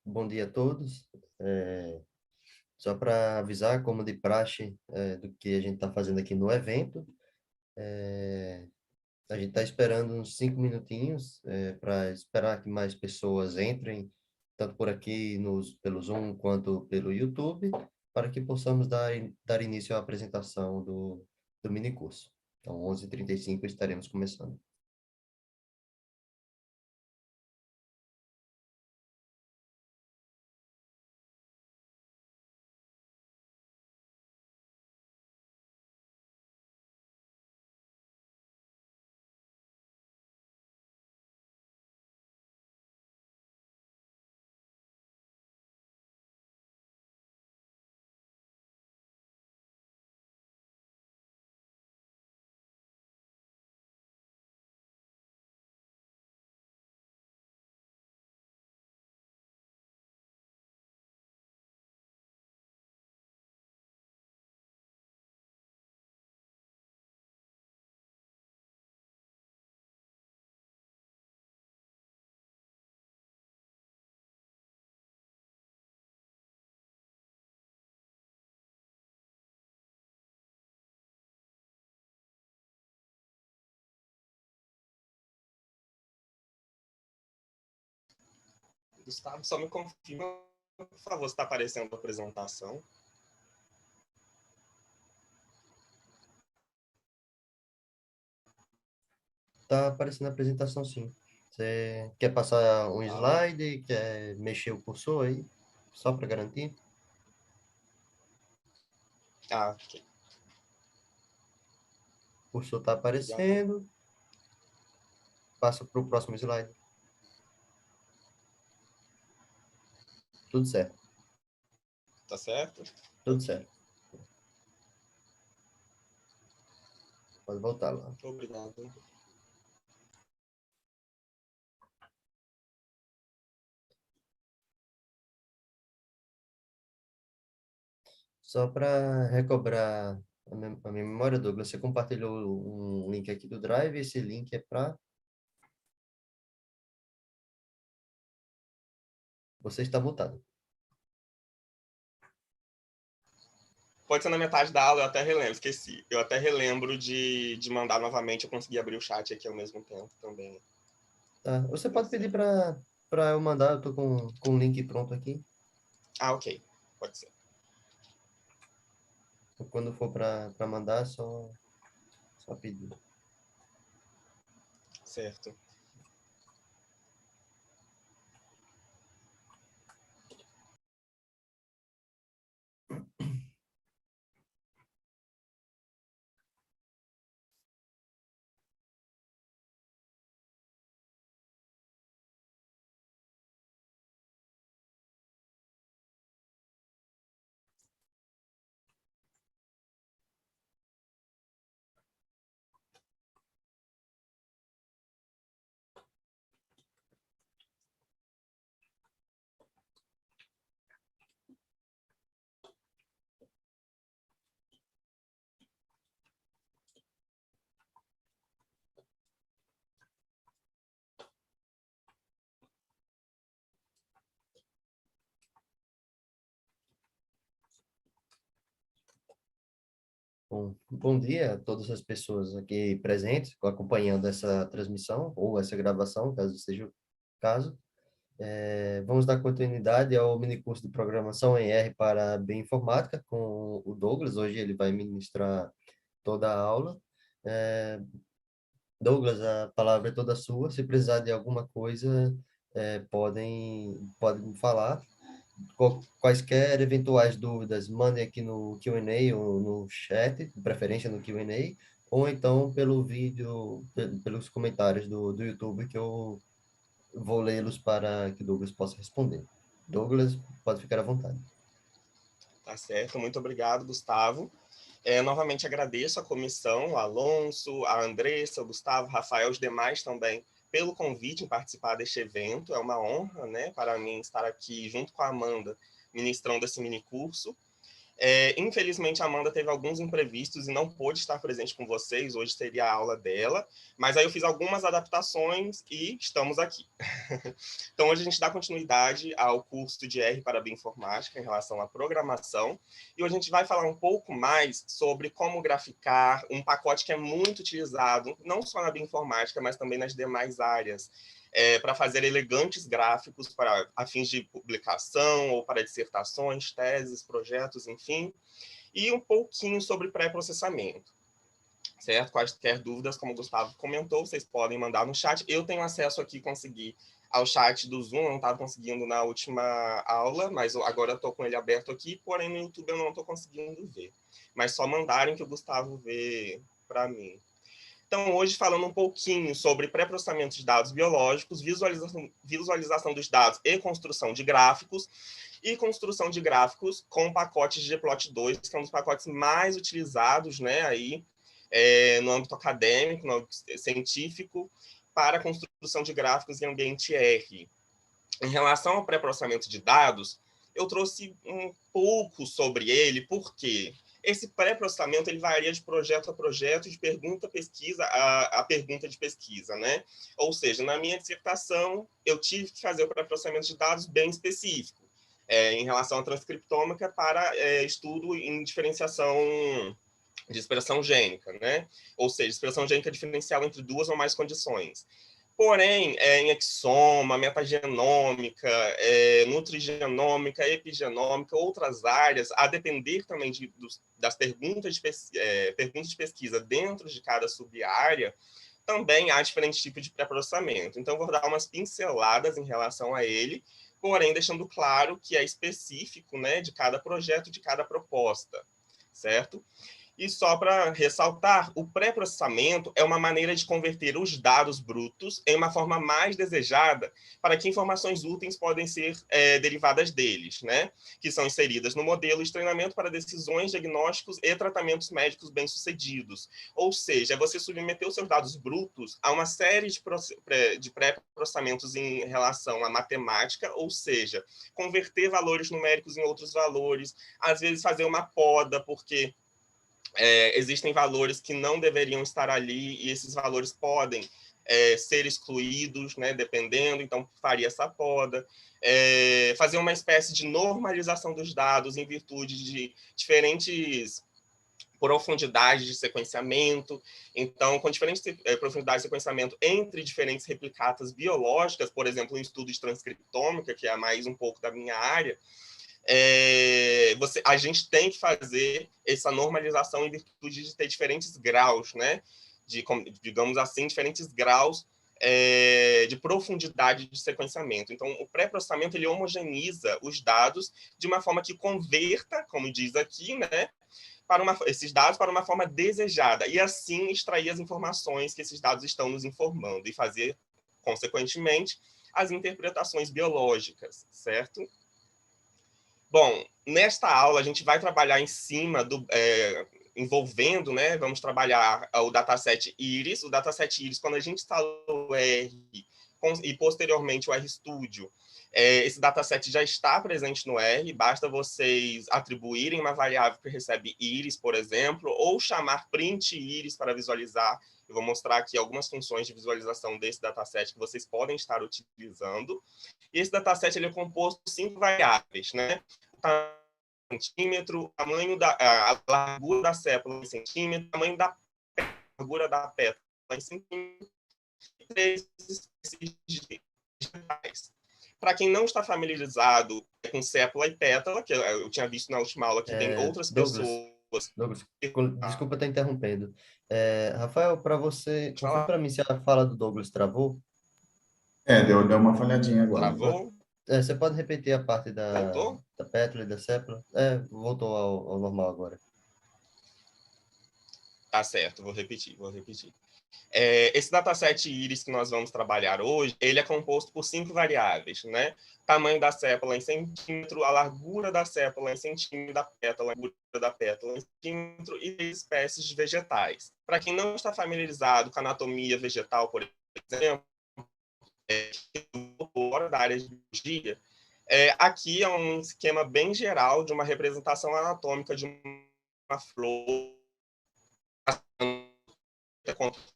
Bom dia a todos. Só para avisar, como de praxe, do que a gente está fazendo aqui no evento, a gente está esperando uns 5 minutinhos para esperar que mais pessoas entrem, tanto por aqui pelo Zoom quanto pelo YouTube, para que possamos dar início à apresentação do minicurso. Então, 11h35 estaremos começando. Gustavo, só me confirma, por favor, se está aparecendo a apresentação. Está aparecendo a apresentação, sim. Você quer passar um slide? Quer mexer o cursor aí? Só para garantir? Ok. O cursor está aparecendo. Passa para o próximo slide. Tudo certo. Tá certo? Tudo certo. Pode voltar lá. Obrigado. Só para recobrar a minha memória, Douglas, você compartilhou um link aqui do Drive. Esse link é para... Você está mutado. Pode ser na metade da aula, eu até relembro, esqueci. Eu até relembro de mandar novamente, eu consegui abrir o chat aqui ao mesmo tempo também. Tá. Você pode pedir para eu mandar, eu estou com o link pronto aqui. Ok. Pode ser. Quando for para mandar, só pedir. Certo. Bom dia a todas as pessoas aqui presentes, acompanhando essa transmissão ou essa gravação, caso seja o caso. Vamos dar continuidade ao minicurso de Programação em R para Bioinformática com o Douglas. Hoje ele vai ministrar toda a aula. Douglas, a palavra é toda sua. Se precisar de alguma coisa, podem falar. Quaisquer eventuais dúvidas, mandem aqui no Q&A ou no chat, de preferência no Q&A, ou então pelo vídeo, pelos comentários do YouTube, que eu vou lê-los para que Douglas possa responder. Douglas, pode ficar à vontade. Tá certo. Muito obrigado, Gustavo. Novamente agradeço a comissão, o Alonso, a Andressa, o Gustavo, o Rafael, os demais também, pelo convite em participar deste evento. É uma honra, né, para mim estar aqui junto com a Amanda, ministrando esse minicurso. Infelizmente, a Amanda teve alguns imprevistos e não pôde estar presente com vocês. Hoje seria a aula dela, mas aí eu fiz algumas adaptações e estamos aqui. Então, hoje a gente dá continuidade ao curso de R para Bioinformática em relação à programação. E hoje a gente vai falar um pouco mais sobre como graficar um pacote que é muito utilizado, não só na bioinformática, mas também nas demais áreas, para fazer elegantes gráficos para a fins de publicação ou para dissertações, teses, projetos, enfim, e um pouquinho sobre pré-processamento, certo? Quaisquer dúvidas, como o Gustavo comentou, vocês podem mandar no chat. Eu tenho acesso aqui, consegui ao chat do Zoom, não estava conseguindo na última aula, mas agora estou com ele aberto aqui, porém no YouTube eu não estou conseguindo ver. Mas só mandarem que o Gustavo vê para mim. Então, hoje, falando um pouquinho sobre pré-processamento de dados biológicos, visualização dos dados e construção de gráficos, e construção de gráficos com pacotes de Gplot2, que é um dos pacotes mais utilizados, né, aí, no âmbito acadêmico, no âmbito científico, para a construção de gráficos em ambiente R. Em relação ao pré-processamento de dados, eu trouxe um pouco sobre ele, porque esse pré-processamento ele varia de projeto a projeto, de pergunta a pesquisa a pergunta de pesquisa, né? Ou seja, na minha dissertação, eu tive que fazer o pré-processamento de dados bem específico, em relação à transcriptômica para estudo em diferenciação de expressão gênica, né? Ou seja, expressão gênica diferencial entre duas ou mais condições. Porém, em exoma, metagenômica, nutrigenômica, epigenômica, outras áreas, a depender também das perguntas de pesquisa dentro de cada sub-área, também há diferentes tipos de pré-processamento. Então, vou dar umas pinceladas em relação a ele, porém, deixando claro que é específico, né, de cada projeto, de cada proposta, certo? E só para ressaltar, o pré-processamento é uma maneira de converter os dados brutos em uma forma mais desejada para que informações úteis podem ser derivadas deles, né? Que são inseridas no modelo de treinamento para decisões, diagnósticos e tratamentos médicos bem-sucedidos. Ou seja, você submeter os seus dados brutos a uma série de pré-processamentos em relação à matemática, ou seja, converter valores numéricos em outros valores, às vezes fazer uma poda, porque existem valores que não deveriam estar ali e esses valores podem ser excluídos, né, dependendo, então faria essa poda. Fazer uma espécie de normalização dos dados em virtude de diferentes profundidades de sequenciamento. Então, com diferentes profundidades de sequenciamento entre diferentes replicatas biológicas, por exemplo, um estudo de transcriptômica, que é mais um pouco da minha área, a gente tem que fazer essa normalização em virtude de ter diferentes graus, né? Digamos assim, diferentes graus de profundidade de sequenciamento. Então, o pré-processamento ele homogeneiza os dados de uma forma que converta, como diz aqui, né? Esses dados para uma forma desejada e assim extrair as informações que esses dados estão nos informando e fazer, consequentemente, as interpretações biológicas, certo? Bom, nesta aula a gente vai trabalhar em cima envolvendo, né? Vamos trabalhar o dataset Iris. O dataset Iris, quando a gente instala o R e posteriormente o RStudio, esse dataset já está presente no R, basta vocês atribuírem uma variável que recebe Iris, por exemplo, ou chamar print Iris para visualizar. Eu vou mostrar aqui algumas funções de visualização desse dataset que vocês podem estar utilizando. E esse dataset ele é composto de 5 variáveis, né? Centímetro, a largura da sépula em centímetro, tamanho da largura da pétala em centímetro, e 3 espécies de vegetais. Para quem não está familiarizado com sépula e pétala, que eu tinha visto na última aula que tem outras Douglas, pessoas. Douglas, desculpa estar interrompendo. Rafael, para você, confirma Falar, para mim se a fala do Douglas travou. Deu uma falhadinha agora. travou? Você pode repetir a parte Voltou? da pétala e da sépula? Voltou ao normal agora. Tá certo, vou repetir. Esse dataset Iris que nós vamos trabalhar hoje, ele é composto por 5 variáveis, né? Tamanho da sépula em centímetro, a largura da sépula em centímetro, da pétala, a largura da pétala em centímetro e 3 espécies de vegetais. Para quem não está familiarizado com a anatomia vegetal, por exemplo, fora da área de biologia, Aqui é um esquema bem geral de uma representação anatômica de uma flor.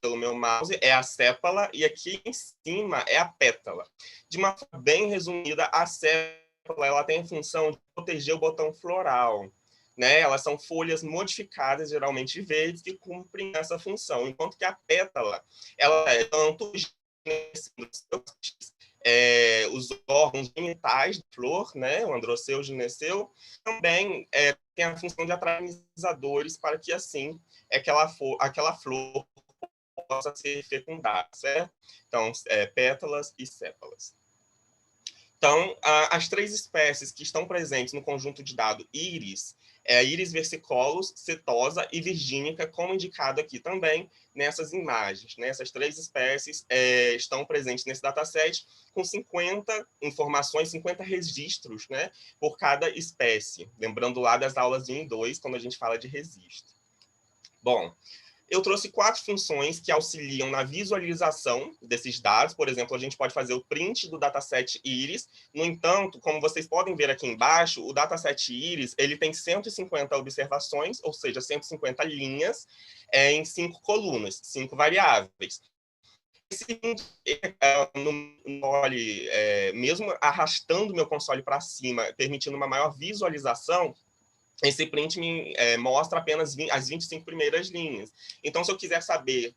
Pelo meu mouse é a sépala e aqui em cima é a pétala. De uma forma bem resumida, a sépala ela tem a função de proteger o botão floral. Né? Elas são folhas modificadas, geralmente verdes, que cumprem essa função, enquanto que a pétala ela é tanto os órgãos genitais da flor, né? O androceu, o gineceu, também tem a função de atrair polinizadores para que assim aquela flor possa ser fecundada, certo? Então, pétalas e sépalas. Então, as 3 espécies que estão presentes no conjunto de dado íris é a íris versicolus, setosa e virgínica, como indicado aqui também nessas imagens. Né? Essas 3 espécies estão presentes nesse dataset com 50 informações, 50 registros, né, por cada espécie. Lembrando lá das aulas 1 e 2, quando a gente fala de registro. Bom, eu trouxe 4 funções que auxiliam na visualização desses dados. Por exemplo, a gente pode fazer o print do dataset íris. No entanto, como vocês podem ver aqui embaixo, o dataset íris ele tem 150 observações, ou seja, 150 linhas, em 5 colunas, 5 variáveis. Esse console, mesmo arrastando meu console para cima, permitindo uma maior visualização, esse print me mostra apenas as 25 primeiras linhas. Então, se eu quiser saber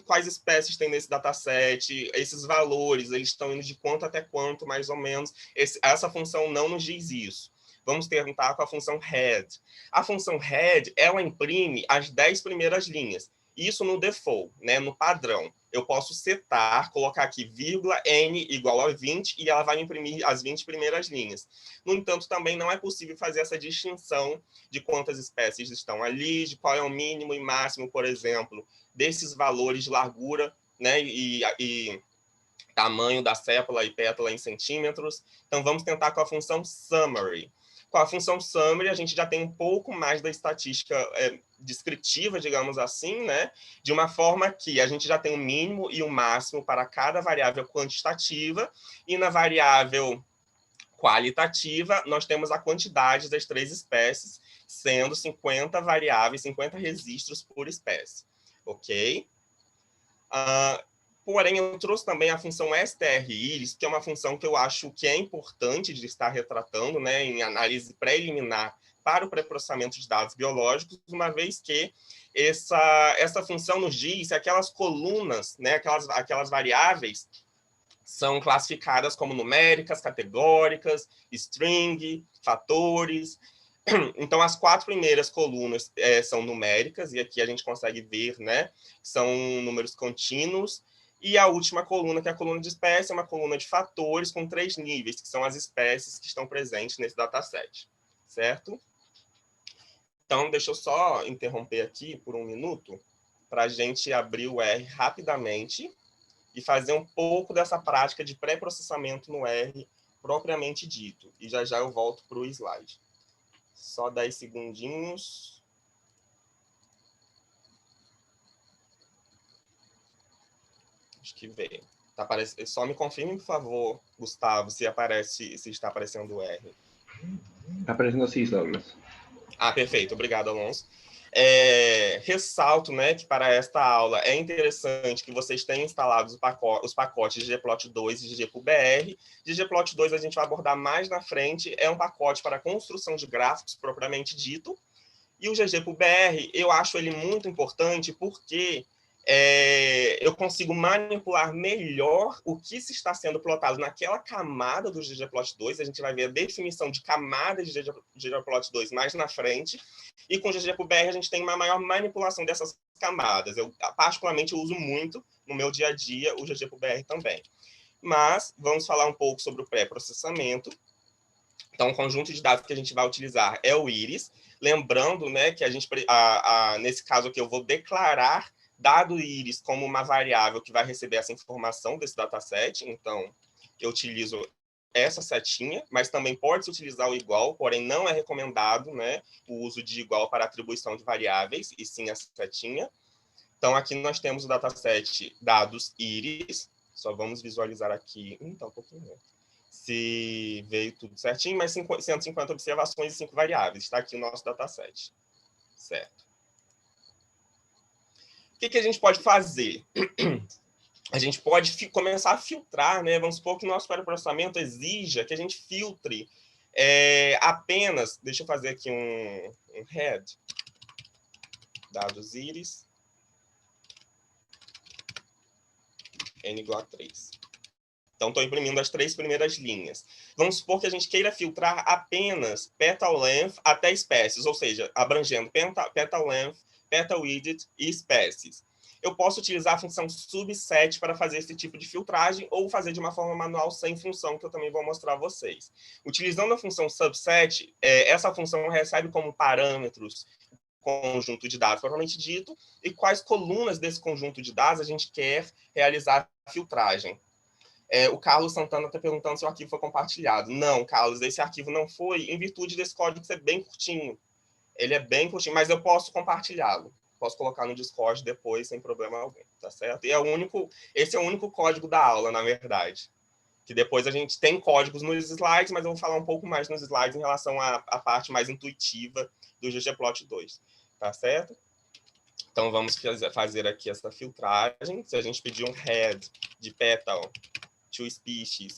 quais espécies tem nesse dataset, esses valores, eles estão indo de quanto até quanto, mais ou menos, essa função não nos diz isso. Vamos tentar com a função head. A função head, ela imprime as 10 primeiras linhas. Isso no default, né, no padrão. Eu posso setar, colocar aqui vírgula n igual a 20 e ela vai me imprimir as 20 primeiras linhas. No entanto, também não é possível fazer essa distinção de quantas espécies estão ali, de qual é o mínimo e máximo, por exemplo, desses valores de largura, né, e tamanho da sépala e pétala em centímetros. Então, vamos tentar com a função summary. Com a função summary, a gente já tem um pouco mais da estatística descritiva, digamos assim, né? De uma forma que a gente já tem o mínimo e o máximo para cada variável quantitativa, e na variável qualitativa, nós temos a quantidade das 3 espécies, sendo 50 variáveis, 50 registros por espécie. Ok? Porém, eu trouxe também a função str-iris, que é uma função que eu acho que é importante de estar retratando, né, em análise preliminar para o pré-processamento de dados biológicos, uma vez que essa função nos diz se aquelas colunas, né, aquelas variáveis, são classificadas como numéricas, categóricas, string, fatores. Então, as 4 primeiras colunas são numéricas, e aqui a gente consegue ver, né, são números contínuos. E a última coluna, que é a coluna de espécie, é uma coluna de fatores com 3 níveis, que são as espécies que estão presentes nesse dataset, certo? Então, deixa eu só interromper aqui por 1 minuto, para a gente abrir o R rapidamente e fazer um pouco dessa prática de pré-processamento no R propriamente dito. E já já eu volto para o slide. Só 10 segundinhos. Acho que veio. Tá aparecendo. Só me confirme, por favor, Gustavo, se está aparecendo o R. Está aparecendo assim, Douglas. Perfeito. Obrigado, Alonso. Ressalto, né, que para esta aula é interessante que vocês tenham instalados os pacotes ggplot2 e ggplotbr. ggplot2 a gente vai abordar mais na frente, é um pacote para construção de gráficos propriamente dito, e o ggplotbr eu acho ele muito importante porque eu consigo manipular melhor o que se está sendo plotado naquela camada do ggplot2. A gente vai ver a definição de camada de ggplot2 mais na frente. E com o ggplotbr a gente tem uma maior manipulação dessas camadas. Eu, particularmente, uso muito no meu dia a dia o ggplotbr também. Mas vamos falar um pouco sobre o pré-processamento. Então, o conjunto de dados que a gente vai utilizar é o íris. Lembrando, né, que nesse caso aqui eu vou declarar dado íris como uma variável que vai receber essa informação desse dataset. Então, eu utilizo essa setinha, mas também pode-se utilizar o igual, porém não é recomendado, né, o uso de igual para atribuição de variáveis, e sim a setinha. Então, aqui nós temos o dataset dados íris, Só vamos visualizar aqui, tá um pouquinho lento, se veio tudo certinho, mas 150 observações e 5 variáveis. Está aqui o nosso dataset. Certo. O que a gente pode fazer? A gente pode começar a filtrar, né? Vamos supor que o nosso pré-processamento exija que a gente filtre apenas... Deixa eu fazer aqui um head. Dados íris. N igual a 3. Então, estou imprimindo as 3 primeiras linhas. Vamos supor que a gente queira filtrar apenas petal length até espécies, ou seja, abrangendo petal length, petal width e espécies. Eu posso utilizar a função subset para fazer esse tipo de filtragem ou fazer de uma forma manual sem função, que eu também vou mostrar a vocês. Utilizando a função subset, essa função recebe como parâmetros conjunto de dados propriamente dito e quais colunas desse conjunto de dados a gente quer realizar a filtragem. O Carlos Santana está perguntando se o arquivo foi compartilhado. Não, Carlos, esse arquivo não foi, em virtude desse código ser bem curtinho. Ele é bem curtinho, mas eu posso compartilhá-lo. Posso colocar no Discord depois, sem problema algum, tá certo? E esse é o único código da aula, na verdade. Que depois a gente tem códigos nos slides, mas eu vou falar um pouco mais nos slides em relação à parte mais intuitiva do ggplot 2, tá certo? Então, vamos fazer aqui essa filtragem. Se a gente pedir um head de petal to species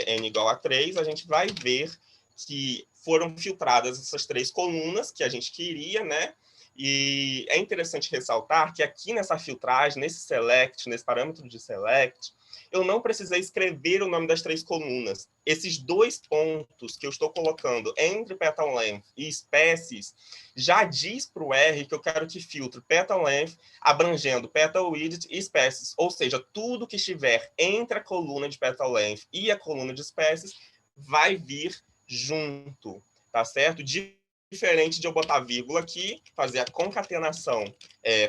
n igual a 3, a gente vai ver que foram filtradas essas 3 colunas que a gente queria, né? E é interessante ressaltar que aqui nessa filtragem, nesse select, nesse parâmetro de select, eu não precisei escrever o nome das 3 colunas. Esses 2 pontos que eu estou colocando entre petal length e espécies já diz para o R que eu quero que filtre petal length abrangendo petal width e espécies. Ou seja, tudo que estiver entre a coluna de petal length e a coluna de espécies vai vir junto, tá certo? Diferente de eu botar vírgula aqui, fazer a concatenação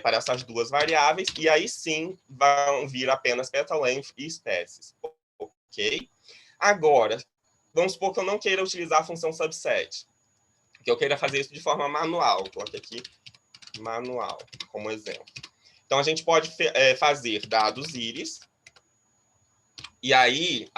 para essas 2 variáveis, e aí sim vão vir apenas petal length e espécies. Ok? Agora, vamos supor que eu não queira utilizar a função subset, que eu queira fazer isso de forma manual. Coloquei aqui manual, como exemplo. Então, a gente pode fazer dados íris. E aí,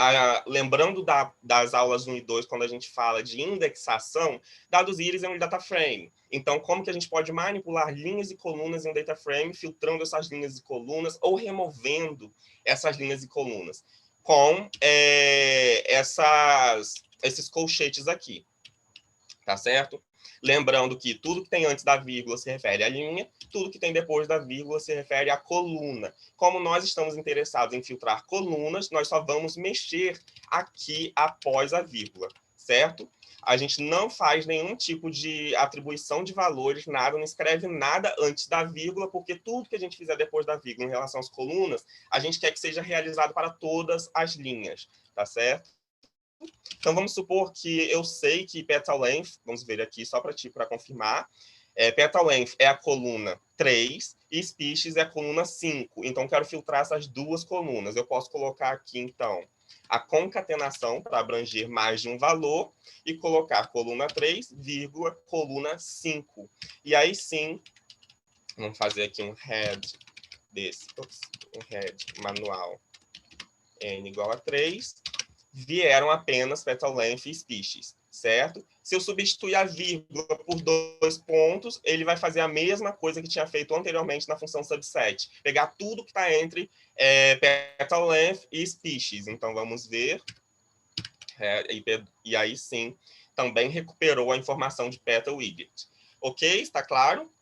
lembrando das aulas 1 e 2, quando a gente fala de indexação, dados íris é um data frame. Então, como que a gente pode manipular linhas e colunas em um data frame, filtrando essas linhas e colunas ou removendo essas linhas e colunas? Com esses colchetes aqui, tá certo? Lembrando que tudo que tem antes da vírgula se refere à linha, tudo que tem depois da vírgula se refere à coluna. Como nós estamos interessados em filtrar colunas, nós só vamos mexer aqui após a vírgula, certo? A gente não faz nenhum tipo de atribuição de valores, nada, não escreve nada antes da vírgula, porque tudo que a gente fizer depois da vírgula em relação às colunas, a gente quer que seja realizado para todas as linhas, tá certo? Então, vamos supor que eu sei que petal length, vamos ver aqui só para confirmar, petal length é a coluna 3 e species é a coluna 5. Então, quero filtrar essas 2 colunas. Eu posso colocar aqui, então, a concatenação para abranger mais de um valor e colocar coluna 3, vírgula, coluna 5. E aí, sim, vamos fazer aqui um head desse, um head manual n igual a 3, vieram apenas petal length e species, certo? Se eu substituir a vírgula por 2 pontos, ele vai fazer a mesma coisa que tinha feito anteriormente na função subset, pegar tudo que está entre petal length e species. Então, vamos ver. E aí, sim, também recuperou a informação de petal width. Ok? Está claro?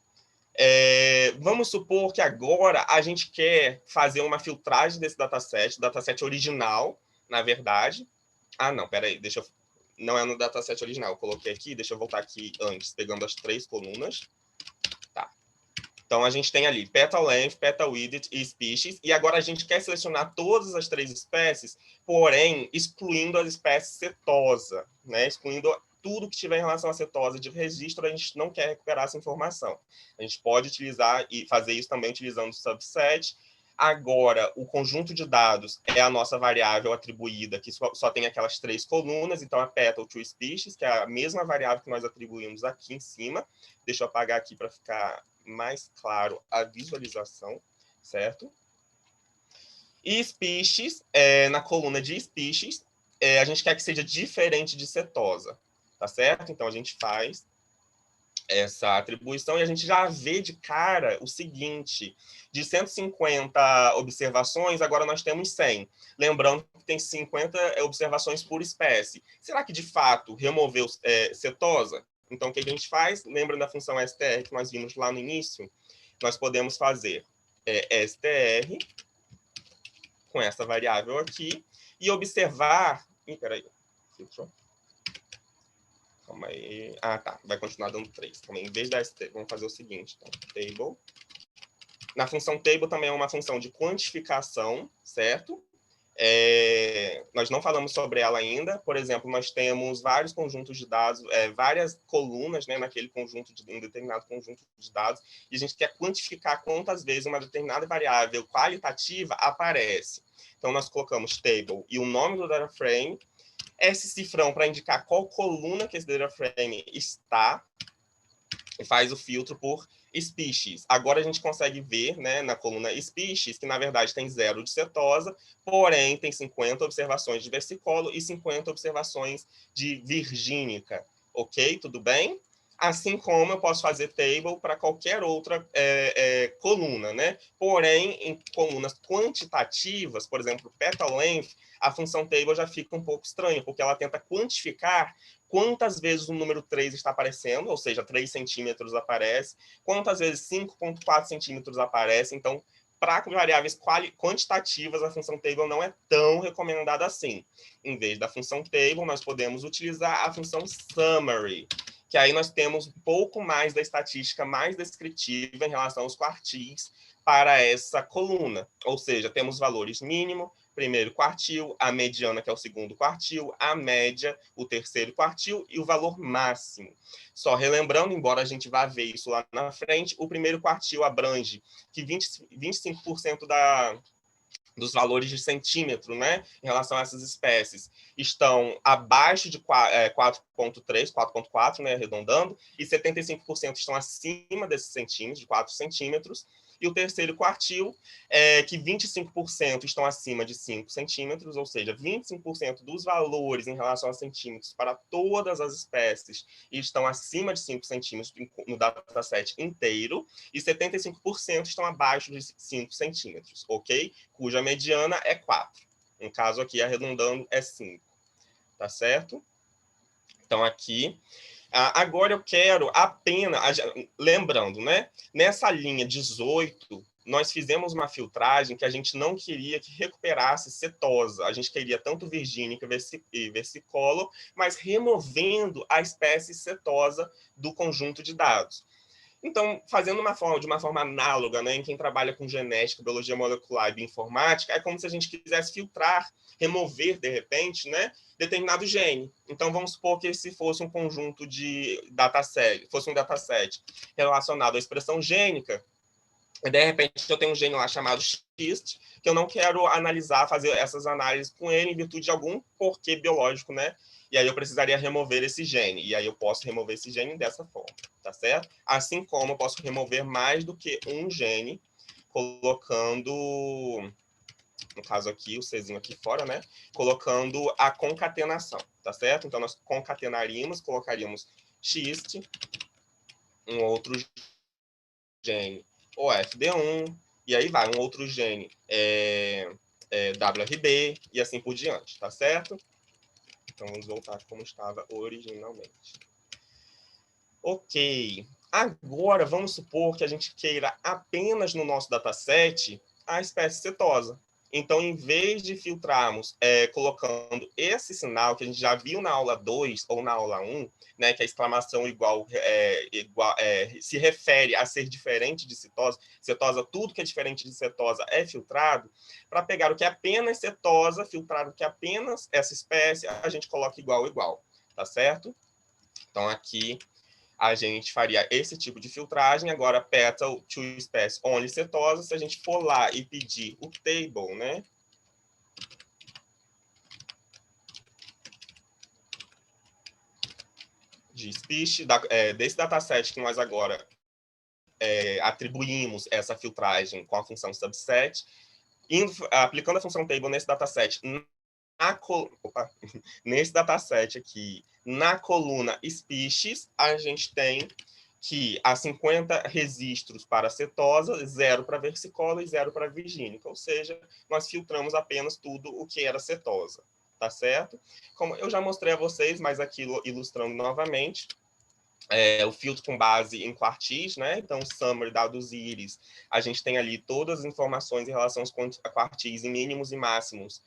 Vamos supor que agora a gente quer fazer uma filtragem desse dataset original, na verdade. Não, peraí, não é no dataset original, eu coloquei aqui, deixa eu voltar aqui antes, pegando as 3 colunas. Tá. Então, a gente tem ali petal length, petal width e species, e agora a gente quer selecionar todas as 3 espécies, porém, excluindo as espécies setosa, né? Excluindo tudo que tiver em relação à cetose de registro, a gente não quer recuperar essa informação. A gente pode utilizar e fazer isso também utilizando o subset. Agora, o conjunto de dados é a nossa variável atribuída, que só tem aquelas 3 colunas, então a petal to species, que é a mesma variável que nós atribuímos aqui em cima. Deixa eu apagar aqui para ficar mais claro a visualização, certo? E species, na coluna de species, a gente quer que seja diferente de cetosa, tá certo? Então, a gente faz essa atribuição e a gente já vê de cara o seguinte: de 150 observações, agora nós temos 100. Lembrando que tem 50 observações por espécie. Será que, de fato, removeu cetosa? Então, o que a gente faz? Lembra da função str que nós vimos lá no início? Nós podemos fazer str com essa variável aqui e observar... peraí, filtrou. Calma aí. Ah, tá. Vai continuar dando 3. Também, em vez da ST, vamos fazer o seguinte. Então, table. Na função table também é uma função de quantificação, certo? Nós não falamos sobre ela ainda. Por exemplo, nós temos vários conjuntos de dados, várias colunas, né, naquele conjunto um determinado conjunto de dados, e a gente quer quantificar quantas vezes uma determinada variável qualitativa aparece. Então, nós colocamos table e o nome do data frame, esse cifrão para indicar qual coluna que esse data frame está, e faz o filtro por species. Agora a gente consegue ver, né, na coluna species, que na verdade tem 0 de cetosa, porém tem 50 observações de versicolo e 50 observações de virgínica. Ok? Tudo bem? Assim como eu posso fazer table para qualquer outra coluna, né? Porém, em colunas quantitativas, por exemplo, petal length, a função table já fica um pouco estranha, porque ela tenta quantificar quantas vezes o número 3 está aparecendo, ou seja, 3 centímetros aparece, quantas vezes 5,4 centímetros aparece. Então, para variáveis quantitativas, a função table não é tão recomendada assim. Em vez da função table, nós podemos utilizar a função summary, que aí nós temos um pouco mais da estatística mais descritiva em relação aos quartis para essa coluna. Ou seja, temos valores mínimo, primeiro quartil, a mediana, que é o segundo quartil, a média, o terceiro quartil, e o valor máximo. Só relembrando, embora a gente vá ver isso lá na frente, o primeiro quartil abrange que 25% dos valores de centímetro, né, em relação a essas espécies, estão abaixo de 4,3, 4,4, né, arredondando, e 75% estão acima desses centímetros, de 4 centímetros, e o terceiro quartil que 25% estão acima de 5 centímetros, ou seja, 25% dos valores em relação a centímetros para todas as espécies estão acima de 5 centímetros no dataset inteiro, e 75% estão abaixo de 5 centímetros, ok? Cuja mediana é 4. No caso aqui, arredondando, é 5. Tá certo? Então, aqui... agora eu quero apenas... Lembrando, né? Nessa linha 18, nós fizemos uma filtragem que a gente não queria que recuperasse cetosa. A gente queria tanto virgínica e versicolo, mas removendo a espécie cetosa do conjunto de dados. Então, fazendo de uma forma análoga, né, em quem trabalha com genética, biologia molecular e bioinformática, é como se a gente quisesse filtrar, remover, de repente, né, determinado gene. Então, vamos supor que esse fosse um conjunto de dataset, fosse um dataset relacionado à expressão gênica, e, de repente, eu tenho um gene lá chamado XIST, que eu não quero analisar, fazer essas análises com ele em virtude de algum porquê biológico, né? E aí eu precisaria remover esse gene. E aí eu posso remover esse gene dessa forma, tá certo? Assim como eu posso remover mais do que um gene, colocando, no caso aqui, o Czinho aqui fora, né? Colocando a concatenação, tá certo? Então, nós concatenaríamos, colocaríamos XIST, um outro gene, o FD1, e aí vai um outro gene, WRB, e assim por diante, tá certo? Então, vamos voltar como estava originalmente. Ok. Agora, vamos supor que a gente queira apenas no nosso dataset a espécie cetosa. Então, em vez de filtrarmos colocando esse sinal que a gente já viu na aula 2 ou na aula 1, né, que a exclamação igual se refere a ser diferente de cetosa, tudo que é diferente de cetosa é filtrado, para pegar o que é apenas cetosa, filtrar o que é apenas essa espécie, a gente coloca igual, tá certo? Então, aqui a gente faria esse tipo de filtragem. Agora, petal to species only cetosa, se a gente for lá e pedir o table, né? De species, desse dataset que nós agora atribuímos essa filtragem com a função subset, aplicando a função table nesse dataset, nesse dataset aqui, na coluna species, a gente tem que há 50 registros para cetosa, 0 para versicola e 0 para virgínica, ou seja, nós filtramos apenas tudo o que era cetosa, tá certo? Como eu já mostrei a vocês, mas aqui ilustrando novamente, o filtro com base em quartis, né? Então, summary, dados íris, a gente tem ali todas as informações em relação aos quartis, em mínimos e máximos,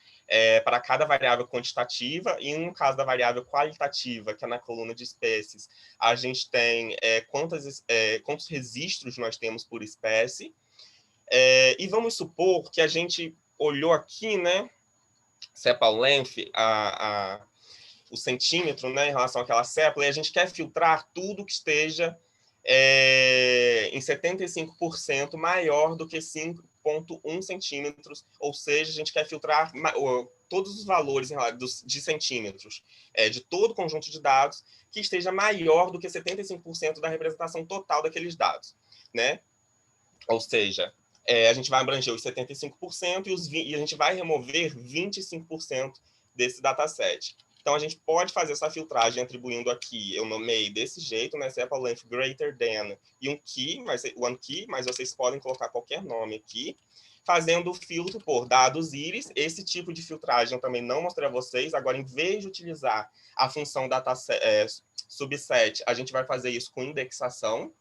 para cada variável quantitativa, e no caso da variável qualitativa, que é na coluna de espécies, a gente tem quantos registros nós temos por espécie, e vamos supor que a gente olhou aqui, né? Sepal length, o centímetro, né, em relação àquela sépala, e a gente quer filtrar tudo que esteja em 75% maior do que 5,1 centímetros, ou seja, a gente quer filtrar todos os valores de centímetros de todo o conjunto de dados que esteja maior do que 75% da representação total daqueles dados, né? Ou seja, a gente vai abranger os 75% e a gente vai remover 25% desse dataset. Então, a gente pode fazer essa filtragem atribuindo aqui, eu nomeei desse jeito, né, sepal length greater than, e um key, one key, mas vocês podem colocar qualquer nome aqui, fazendo o filtro por dados íris. Esse tipo de filtragem eu também não mostrei a vocês. Agora, em vez de utilizar a função subset, a gente vai fazer isso com indexação.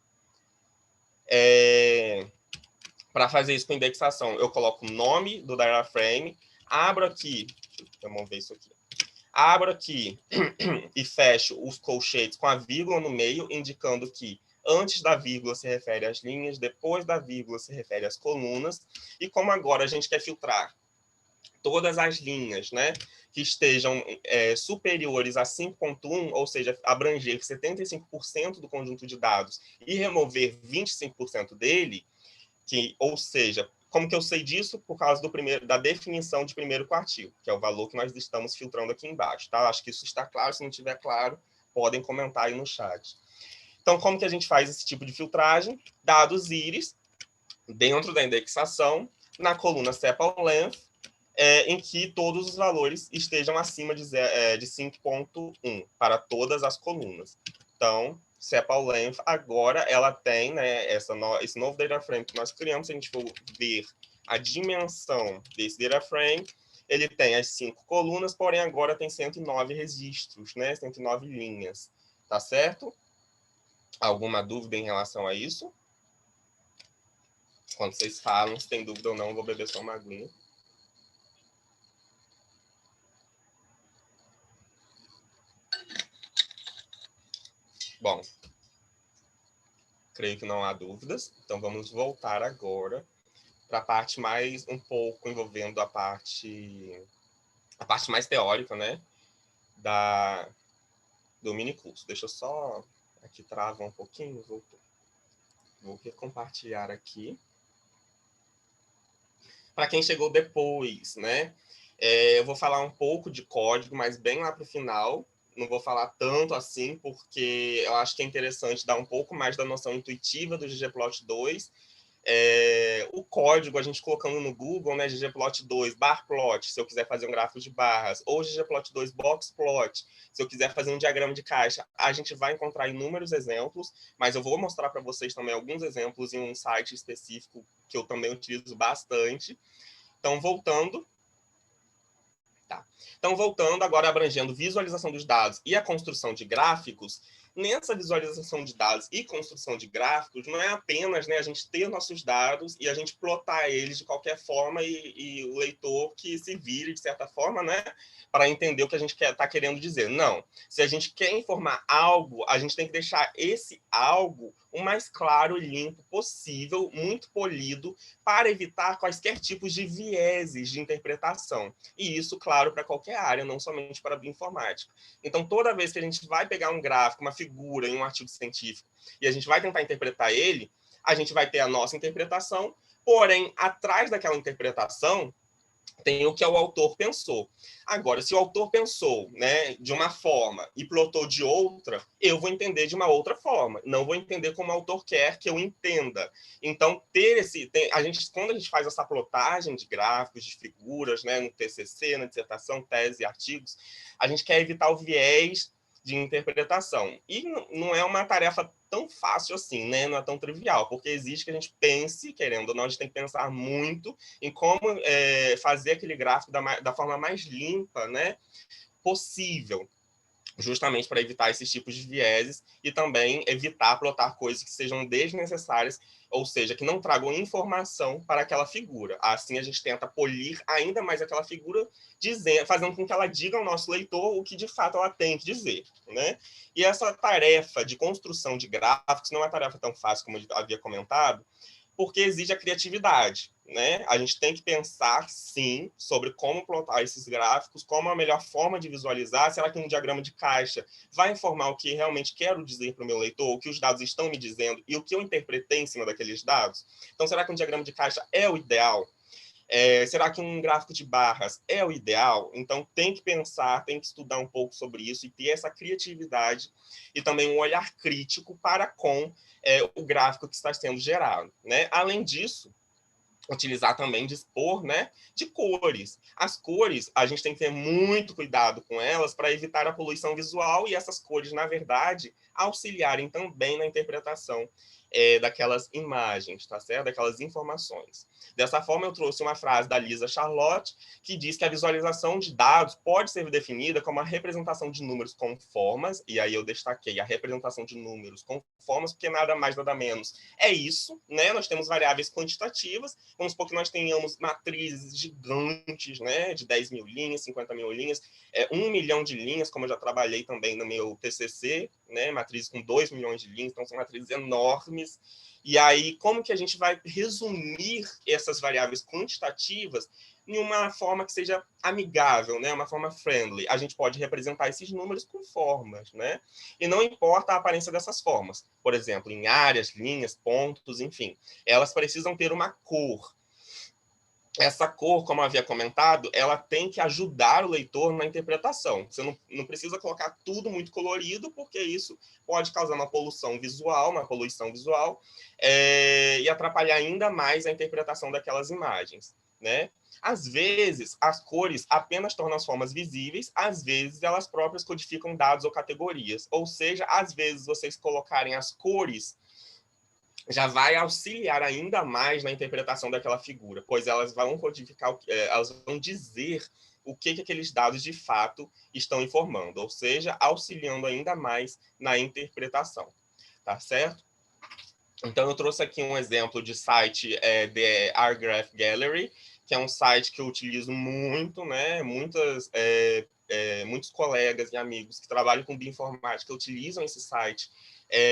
Para fazer isso com indexação, eu coloco o nome do diaframe, abro aqui, vamos ver isso aqui, abro aqui e fecho os colchetes com a vírgula no meio, indicando que antes da vírgula se refere às linhas, depois da vírgula se refere às colunas, e como agora a gente quer filtrar todas as linhas, né, que estejam superiores a 5,1, ou seja, abranger 75% do conjunto de dados e remover 25% dele, ou seja, como que eu sei disso? Por causa da definição de primeiro quartil, que é o valor que nós estamos filtrando aqui embaixo, tá? Acho que isso está claro. Se não estiver claro, podem comentar aí no chat. Então, como que a gente faz esse tipo de filtragem? Dados íris, dentro da indexação, na coluna sepal length, em que todos os valores estejam acima de 5,1 para todas as colunas. Então, sepal length, agora ela tem, né, esse novo data frame que nós criamos. Se a gente for ver a dimensão desse data frame, ele tem as 5 colunas, porém agora tem 109 registros, né, 109 linhas. Tá certo? Alguma dúvida em relação a isso? Quando vocês falam, se tem dúvida ou não, eu vou beber só uma aguinha. Bom, creio que não há dúvidas, então vamos voltar agora para a parte mais um pouco envolvendo a parte mais teórica, né, do mini curso. Deixa eu só aqui travar um pouquinho, vou compartilhar aqui. Para quem chegou depois, né, eu vou falar um pouco de código, mas bem lá para o final. Não vou falar tanto assim, porque eu acho que é interessante dar um pouco mais da noção intuitiva do ggplot2. O código, a gente colocando no Google, né, ggplot2 barplot, se eu quiser fazer um gráfico de barras, ou ggplot2 boxplot, se eu quiser fazer um diagrama de caixa, a gente vai encontrar inúmeros exemplos, mas eu vou mostrar para vocês também alguns exemplos em um site específico que eu também utilizo bastante. Então, voltando. Então, voltando, agora abrangendo visualização dos dados e a construção de gráficos. Nessa visualização de dados e construção de gráficos, não é apenas, né, a gente ter nossos dados e a gente plotar eles de qualquer forma e o leitor que se vire, de certa forma, né, para entender o que a gente está querendo dizer. Não. Se a gente quer informar algo, a gente tem que deixar esse algo o mais claro e limpo possível, muito polido, para evitar quaisquer tipos de vieses de interpretação. E isso, claro, para qualquer área, não somente para a bioinformática. Então, toda vez que a gente vai pegar um gráfico, uma figura em um artigo científico, e a gente vai tentar interpretar ele, a gente vai ter a nossa interpretação, porém, atrás daquela interpretação, tem o que o autor pensou. Agora, se o autor pensou, né, de uma forma e plotou de outra, eu vou entender de uma outra forma. Não vou entender como o autor quer que eu entenda. Então, quando a gente faz essa plotagem de gráficos, de figuras, né, no TCC, na dissertação, tese, artigos, a gente quer evitar o viés de interpretação. E não é uma tarefa tão fácil assim, né? Não é tão trivial, porque exige que a gente pense, querendo ou não, a gente tem que pensar muito em como fazer aquele gráfico da forma mais limpa, né, possível, justamente para evitar esses tipos de vieses e também evitar plotar coisas que sejam desnecessárias, ou seja, que não tragam informação para aquela figura. Assim, a gente tenta polir ainda mais aquela figura, fazendo com que ela diga ao nosso leitor o que de fato ela tem que dizer, né? E essa tarefa de construção de gráficos não é uma tarefa tão fácil como eu havia comentado, porque exige a criatividade, né? A gente tem que pensar, sim, sobre como plotar esses gráficos, como a melhor forma de visualizar. Será que um diagrama de caixa vai informar o que realmente quero dizer para o meu leitor, o que os dados estão me dizendo e o que eu interpretei em cima daqueles dados? Então, será que um diagrama de caixa é o ideal? Será que um gráfico de barras é o ideal? Então, tem que pensar, tem que estudar um pouco sobre isso e ter essa criatividade e também um olhar crítico para com o gráfico que está sendo gerado, né? Além disso, utilizar também, dispor, né, de cores. As cores, a gente tem que ter muito cuidado com elas para evitar a poluição visual e essas cores, na verdade, auxiliarem também na interpretação daquelas imagens, tá certo? Daquelas informações. Dessa forma, eu trouxe uma frase da Lisa Charlotte, que diz que a visualização de dados pode ser definida como a representação de números com formas, e aí eu destaquei a representação de números com formas, porque nada mais, nada menos é isso, né? Nós temos variáveis quantitativas, vamos supor que nós tenhamos matrizes gigantes, né? De 10 mil linhas, 50 mil linhas, 1 milhão de linhas, como eu já trabalhei também no meu TCC, né? Matrizes com 2 milhões de linhas, então são matrizes enormes. E aí, como que a gente vai resumir essas variáveis quantitativas em uma forma que seja amigável, né? Uma forma friendly? A gente pode representar esses números com formas, né? E não importa a aparência dessas formas. Por exemplo, em áreas, linhas, pontos, enfim. Elas precisam ter uma cor. Essa cor, como eu havia comentado, ela tem que ajudar o leitor na interpretação. Você não precisa colocar tudo muito colorido, porque isso pode causar uma poluição visual, e atrapalhar ainda mais a interpretação daquelas imagens, né? Às vezes, as cores apenas tornam as formas visíveis, às vezes elas próprias codificam dados ou categorias. Ou seja, às vezes vocês colocarem as cores já vai auxiliar ainda mais na interpretação daquela figura, pois elas vão codificar, elas vão dizer o que aqueles dados de fato estão informando, ou seja, auxiliando ainda mais na interpretação, tá certo? Então, eu trouxe aqui um exemplo de site The R-Graph Gallery, que é um site que eu utilizo muito, né? Muitos colegas e amigos que trabalham com bioinformática utilizam esse site,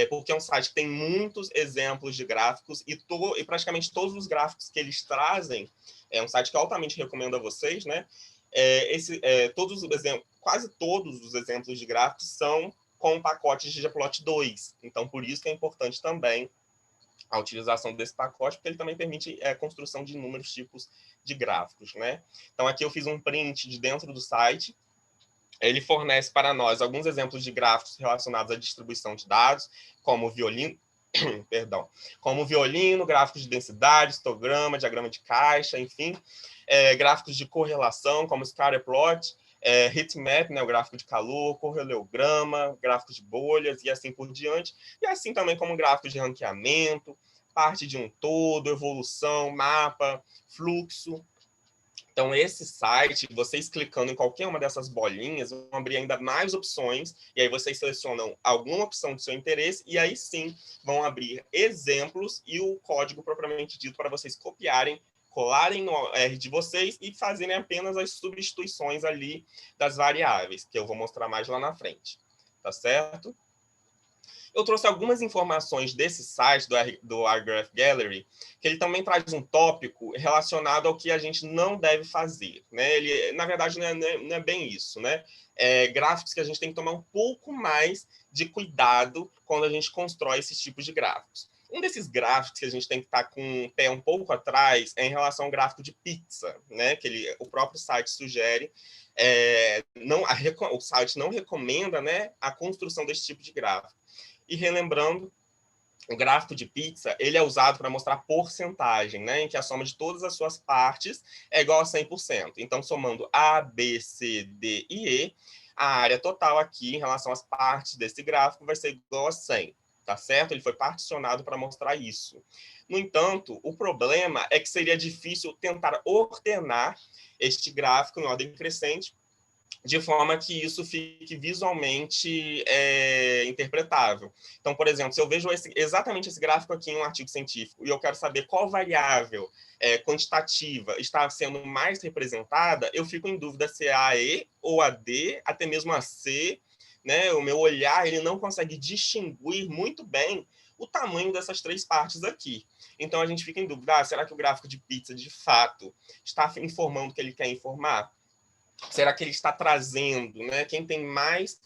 porque é um site que tem muitos exemplos de gráficos e praticamente todos os gráficos que eles trazem, é um site que eu altamente recomendo a vocês, né? Quase todos os exemplos de gráficos são com pacotes de ggplot 2, então por isso que é importante também a utilização desse pacote, porque ele também permite a construção de inúmeros tipos de gráficos, né? Então, aqui eu fiz um print de dentro do site. Ele fornece para nós alguns exemplos de gráficos relacionados à distribuição de dados, como violino, gráficos de densidade, histograma, diagrama de caixa, enfim, gráficos de correlação, como scatterplot, heatmap, né, o gráfico de calor, correlograma, gráficos de bolhas e assim por diante, e assim também como gráficos de ranqueamento, parte de um todo, evolução, mapa, fluxo. Então, esse site, vocês clicando em qualquer uma dessas bolinhas, vão abrir ainda mais opções, e aí vocês selecionam alguma opção do seu interesse, e aí sim vão abrir exemplos e o código propriamente dito para vocês copiarem, colarem no R de vocês e fazerem apenas as substituições ali das variáveis, que eu vou mostrar mais lá na frente. Tá certo? Eu trouxe algumas informações desse site, do R-Graph Gallery, que ele também traz um tópico relacionado ao que a gente não deve fazer, né? Ele, na verdade, não é bem isso, né? Gráficos que a gente tem que tomar um pouco mais de cuidado quando a gente constrói esses tipos de gráficos. Um desses gráficos que a gente tem que estar com o pé um pouco atrás é em relação ao gráfico de pizza, né? Que o próprio site sugere, o site não recomenda, né, a construção desse tipo de gráfico. E relembrando, o gráfico de pizza, ele é usado para mostrar porcentagem, né, em que a soma de todas as suas partes é igual a 100%. Então, somando A, B, C, D e E, a área total aqui, em relação às partes desse gráfico, vai ser igual a 100, tá certo? Ele foi particionado para mostrar isso. No entanto, o problema é que seria difícil tentar ordenar este gráfico em ordem crescente, de forma que isso fique visualmente interpretável. Então, por exemplo, se eu vejo exatamente esse gráfico aqui em um artigo científico e eu quero saber qual variável quantitativa está sendo mais representada, eu fico em dúvida se é a E ou a D, até mesmo a C, né? O meu olhar ele não consegue distinguir muito bem o tamanho dessas três partes aqui. Então, a gente fica em dúvida, será que o gráfico de pizza, de fato, está informando o que ele quer informar? Será que ele está trazendo, né, quem tem mais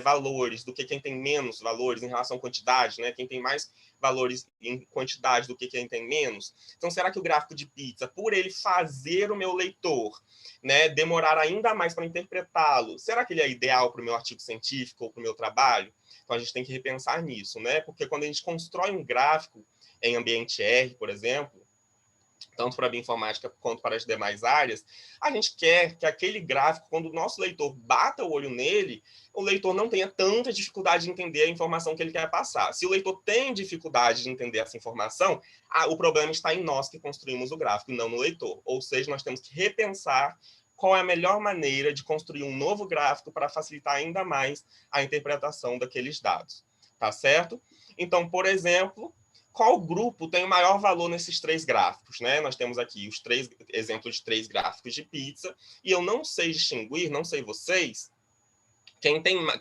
valores do que quem tem menos valores em relação à quantidade, né? Quem tem mais valores em quantidade do que quem tem menos? Então, será que o gráfico de pizza, por ele fazer o meu leitor, né, demorar ainda mais para interpretá-lo, será que ele é ideal para o meu artigo científico ou para o meu trabalho? Então, a gente tem que repensar nisso, né? Porque quando a gente constrói um gráfico em ambiente R, por exemplo, tanto para a bioinformática quanto para as demais áreas, a gente quer que aquele gráfico, quando o nosso leitor bata o olho nele, o leitor não tenha tanta dificuldade de entender a informação que ele quer passar. Se o leitor tem dificuldade de entender essa informação, o problema está em nós que construímos o gráfico, e não no leitor. Ou seja, nós temos que repensar qual é a melhor maneira de construir um novo gráfico para facilitar ainda mais a interpretação daqueles dados. Tá certo? Então, por exemplo, qual grupo tem o maior valor nesses três gráficos, né? Nós temos aqui os três exemplos de três gráficos de pizza, e eu não sei distinguir, não sei vocês,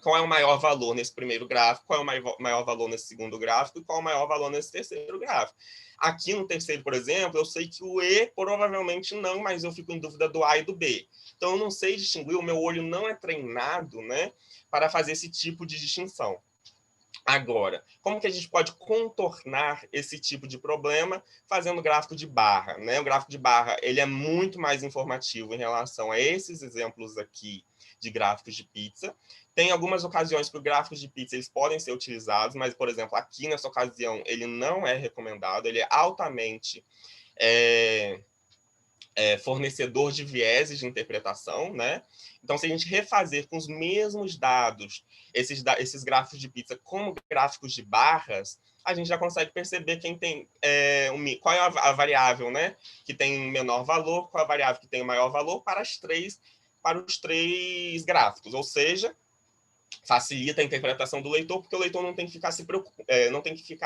qual é o maior valor nesse primeiro gráfico, qual é o maior valor nesse segundo gráfico e qual é o maior valor nesse terceiro gráfico. Aqui no terceiro, por exemplo, eu sei que o E provavelmente não, mas eu fico em dúvida do A e do B. Então, eu não sei distinguir, o meu olho não é treinado, né, para fazer esse tipo de distinção. Agora, como que a gente pode contornar esse tipo de problema fazendo gráfico de barra, né? O gráfico de barra, ele é muito mais informativo em relação a esses exemplos aqui de gráficos de pizza. Tem algumas ocasiões que os gráficos de pizza eles podem ser utilizados, mas, por exemplo, aqui nessa ocasião ele não é recomendado, ele é altamente fornecedor de vieses de interpretação, né? Então, se a gente refazer com os mesmos dados esses gráficos de pizza como gráficos de barras, a gente já consegue perceber quem tem qual é a variável, né, que tem menor valor, qual é a variável que tem o maior valor para os três gráficos. Ou seja, facilita a interpretação do leitor, porque o leitor não tem que ficar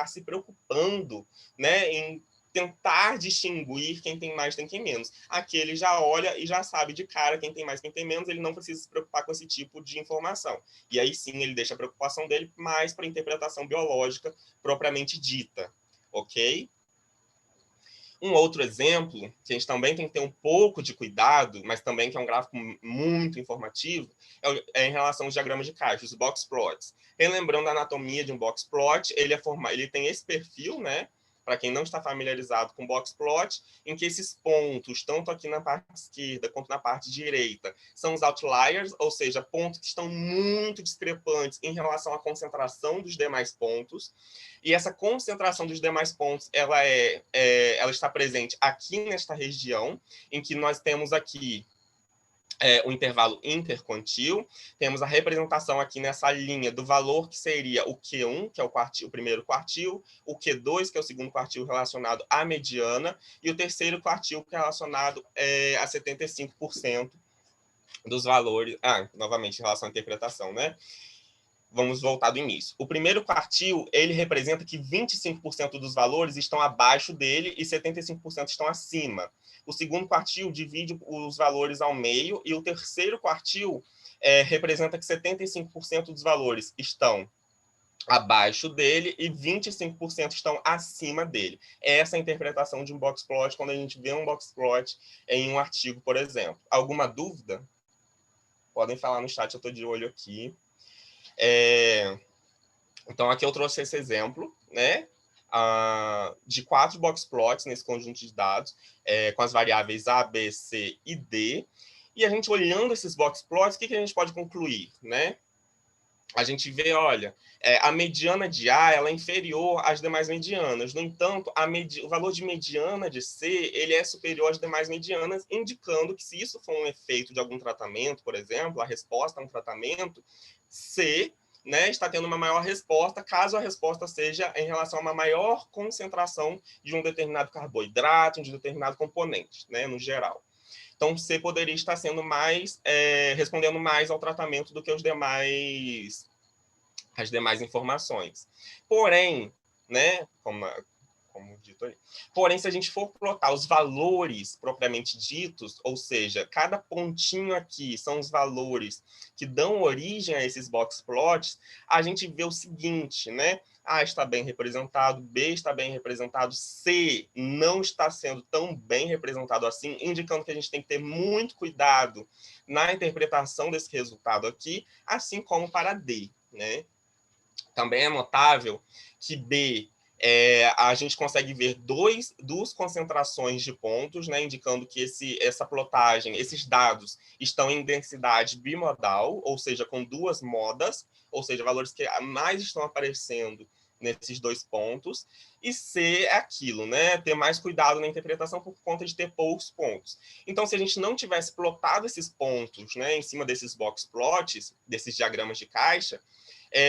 se preocupando, né, em tentar distinguir quem tem mais e quem menos. Aqui ele já olha e já sabe de cara quem tem mais e quem tem menos, ele não precisa se preocupar com esse tipo de informação. E aí sim ele deixa a preocupação dele mais para a interpretação biológica propriamente dita, ok? Um outro exemplo, que a gente também tem que ter um pouco de cuidado, mas também que é um gráfico muito informativo, é em relação aos diagramas de caixa, os box plots. Relembrando a anatomia de um box plot, ele tem esse perfil, né? Para quem não está familiarizado com box plot, em que esses pontos, tanto aqui na parte esquerda quanto na parte direita, são os outliers, ou seja, pontos que estão muito discrepantes em relação à concentração dos demais pontos. E essa concentração dos demais pontos, ela está presente aqui nesta região, em que nós temos aqui o intervalo interquantil, temos a representação aqui nessa linha do valor que seria o Q1, que é o primeiro quartil, o Q2, que é o segundo quartil relacionado à mediana, e o terceiro quartil, que é relacionado a 75% dos valores. Novamente, em relação à interpretação, né? Vamos voltar do início. O primeiro quartil, ele representa que 25% dos valores estão abaixo dele e 75% estão acima. O segundo quartil divide os valores ao meio e o terceiro quartil representa que 75% dos valores estão abaixo dele e 25% estão acima dele. Essa é a interpretação de um box plot quando a gente vê um box plot em um artigo, por exemplo. Alguma dúvida? Podem falar no chat, eu estou de olho aqui. Então, aqui eu trouxe esse exemplo, né? de 4 box plots nesse conjunto de dados, com as variáveis A, B, C e D. E a gente olhando esses box plots, o que a gente pode concluir, né? A gente vê, olha, a mediana de A ela é inferior às demais medianas. No entanto, o valor de mediana de C ele é superior às demais medianas, indicando que se isso for um efeito de algum tratamento, por exemplo, a resposta a um tratamento, C, né, está tendo uma maior resposta, caso a resposta seja em relação a uma maior concentração de um determinado carboidrato, de um determinado componente, né, no geral. Então, C poderia estar sendo mais, respondendo mais ao tratamento do que as demais informações. Porém, né, como dito ali, porém, se a gente for plotar os valores propriamente ditos, ou seja, cada pontinho aqui são os valores que dão origem a esses box plots, a gente vê o seguinte, né? A está bem representado, B está bem representado, C não está sendo tão bem representado assim, indicando que a gente tem que ter muito cuidado na interpretação desse resultado aqui, assim como para D, né? Também é notável que B, a gente consegue ver duas concentrações de pontos, né, indicando que essa plotagem, esses dados estão em densidade bimodal, ou seja, com duas modas, ou seja, valores que mais estão aparecendo nesses dois pontos. E C é aquilo, né, ter mais cuidado na interpretação por conta de ter poucos pontos. Então, se a gente não tivesse plotado esses pontos, né, em cima desses box plots, desses diagramas de caixa,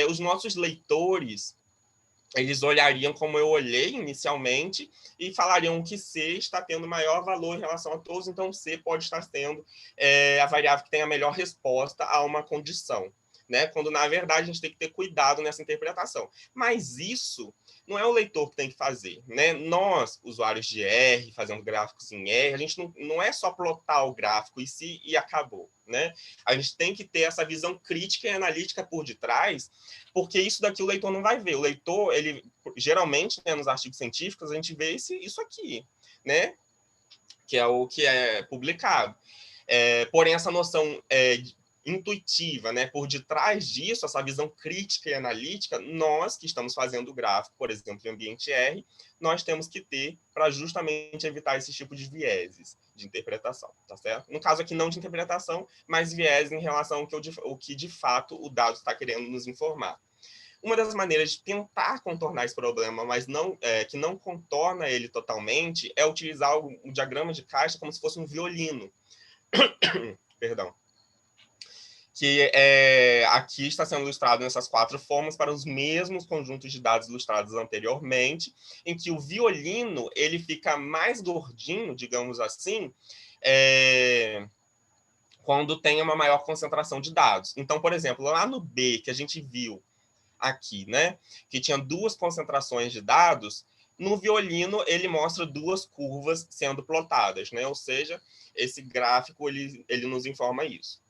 os nossos leitores, eles olhariam como eu olhei inicialmente e falariam que C está tendo maior valor em relação a todos, então C pode estar sendo a variável que tem a melhor resposta a uma condição, né? Quando, na verdade, a gente tem que ter cuidado nessa interpretação. Mas isso não é o leitor que tem que fazer, né? Nós, usuários de R, fazendo gráficos em R, a gente não é só plotar o gráfico e acabou, né? A gente tem que ter essa visão crítica e analítica por detrás, porque isso daqui o leitor não vai ver. O leitor, ele geralmente, né, nos artigos científicos, a gente vê isso aqui, né? Que é o que é publicado. Porém, essa noção intuitiva, né? Por detrás disso, essa visão crítica e analítica, nós que estamos fazendo o gráfico, por exemplo, em ambiente R, nós temos que ter para justamente evitar esse tipo de vieses de interpretação, tá certo? No caso aqui, não de interpretação, mas viés em relação ao que de fato o dado está querendo nos informar. Uma das maneiras de tentar contornar esse problema, mas que não contorna ele totalmente, é utilizar o diagrama de caixa como se fosse um violino. Perdão. Que aqui está sendo ilustrado nessas 4 formas para os mesmos conjuntos de dados ilustrados anteriormente, em que o violino ele fica mais gordinho, digamos assim, quando tem uma maior concentração de dados. Então, por exemplo, lá no B, que a gente viu aqui, né, que tinha 2 concentrações de dados, no violino ele mostra 2 curvas sendo plotadas, né? Ou seja, esse gráfico ele nos informa isso.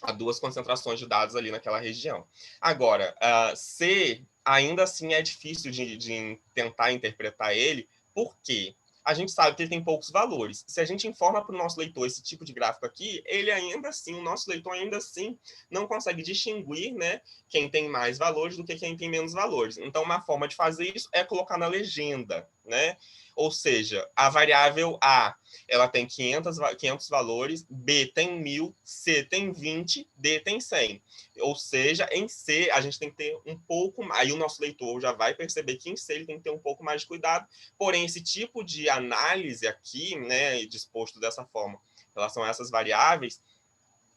Há 2 concentrações de dados ali naquela região. Agora, C ainda assim é difícil de tentar interpretar ele, por quê? A gente sabe que ele tem poucos valores. Se a gente informa para o nosso leitor esse tipo de gráfico aqui, ele ainda assim, o nosso leitor ainda assim não consegue distinguir, né, quem tem mais valores do que quem tem menos valores. Então, uma forma de fazer isso é colocar na legenda, né? Ou seja, a variável A, ela tem 500 valores, B tem 1000, C tem 20, D tem 100. Ou seja, em C, a gente tem que ter um pouco mais, aí o nosso leitor já vai perceber que em C ele tem que ter um pouco mais de cuidado, porém, esse tipo de análise aqui, né, disposto dessa forma, em relação a essas variáveis,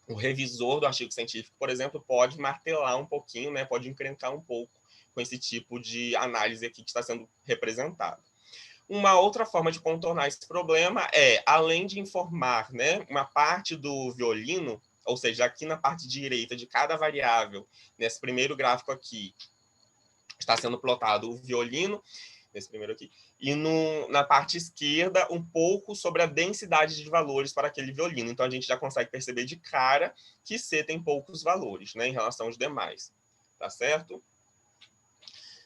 o revisor do artigo científico, por exemplo, pode martelar um pouquinho, né, pode encrencar um pouco com esse tipo de análise aqui que está sendo representado. Uma outra forma de contornar esse problema além de informar, né, uma parte do violino, ou seja, aqui na parte direita de cada variável, nesse primeiro gráfico aqui, está sendo plotado o violino, nesse primeiro aqui, e na parte esquerda, um pouco sobre a densidade de valores para aquele violino. Então, a gente já consegue perceber de cara que C tem poucos valores, né, em relação aos demais. Tá certo?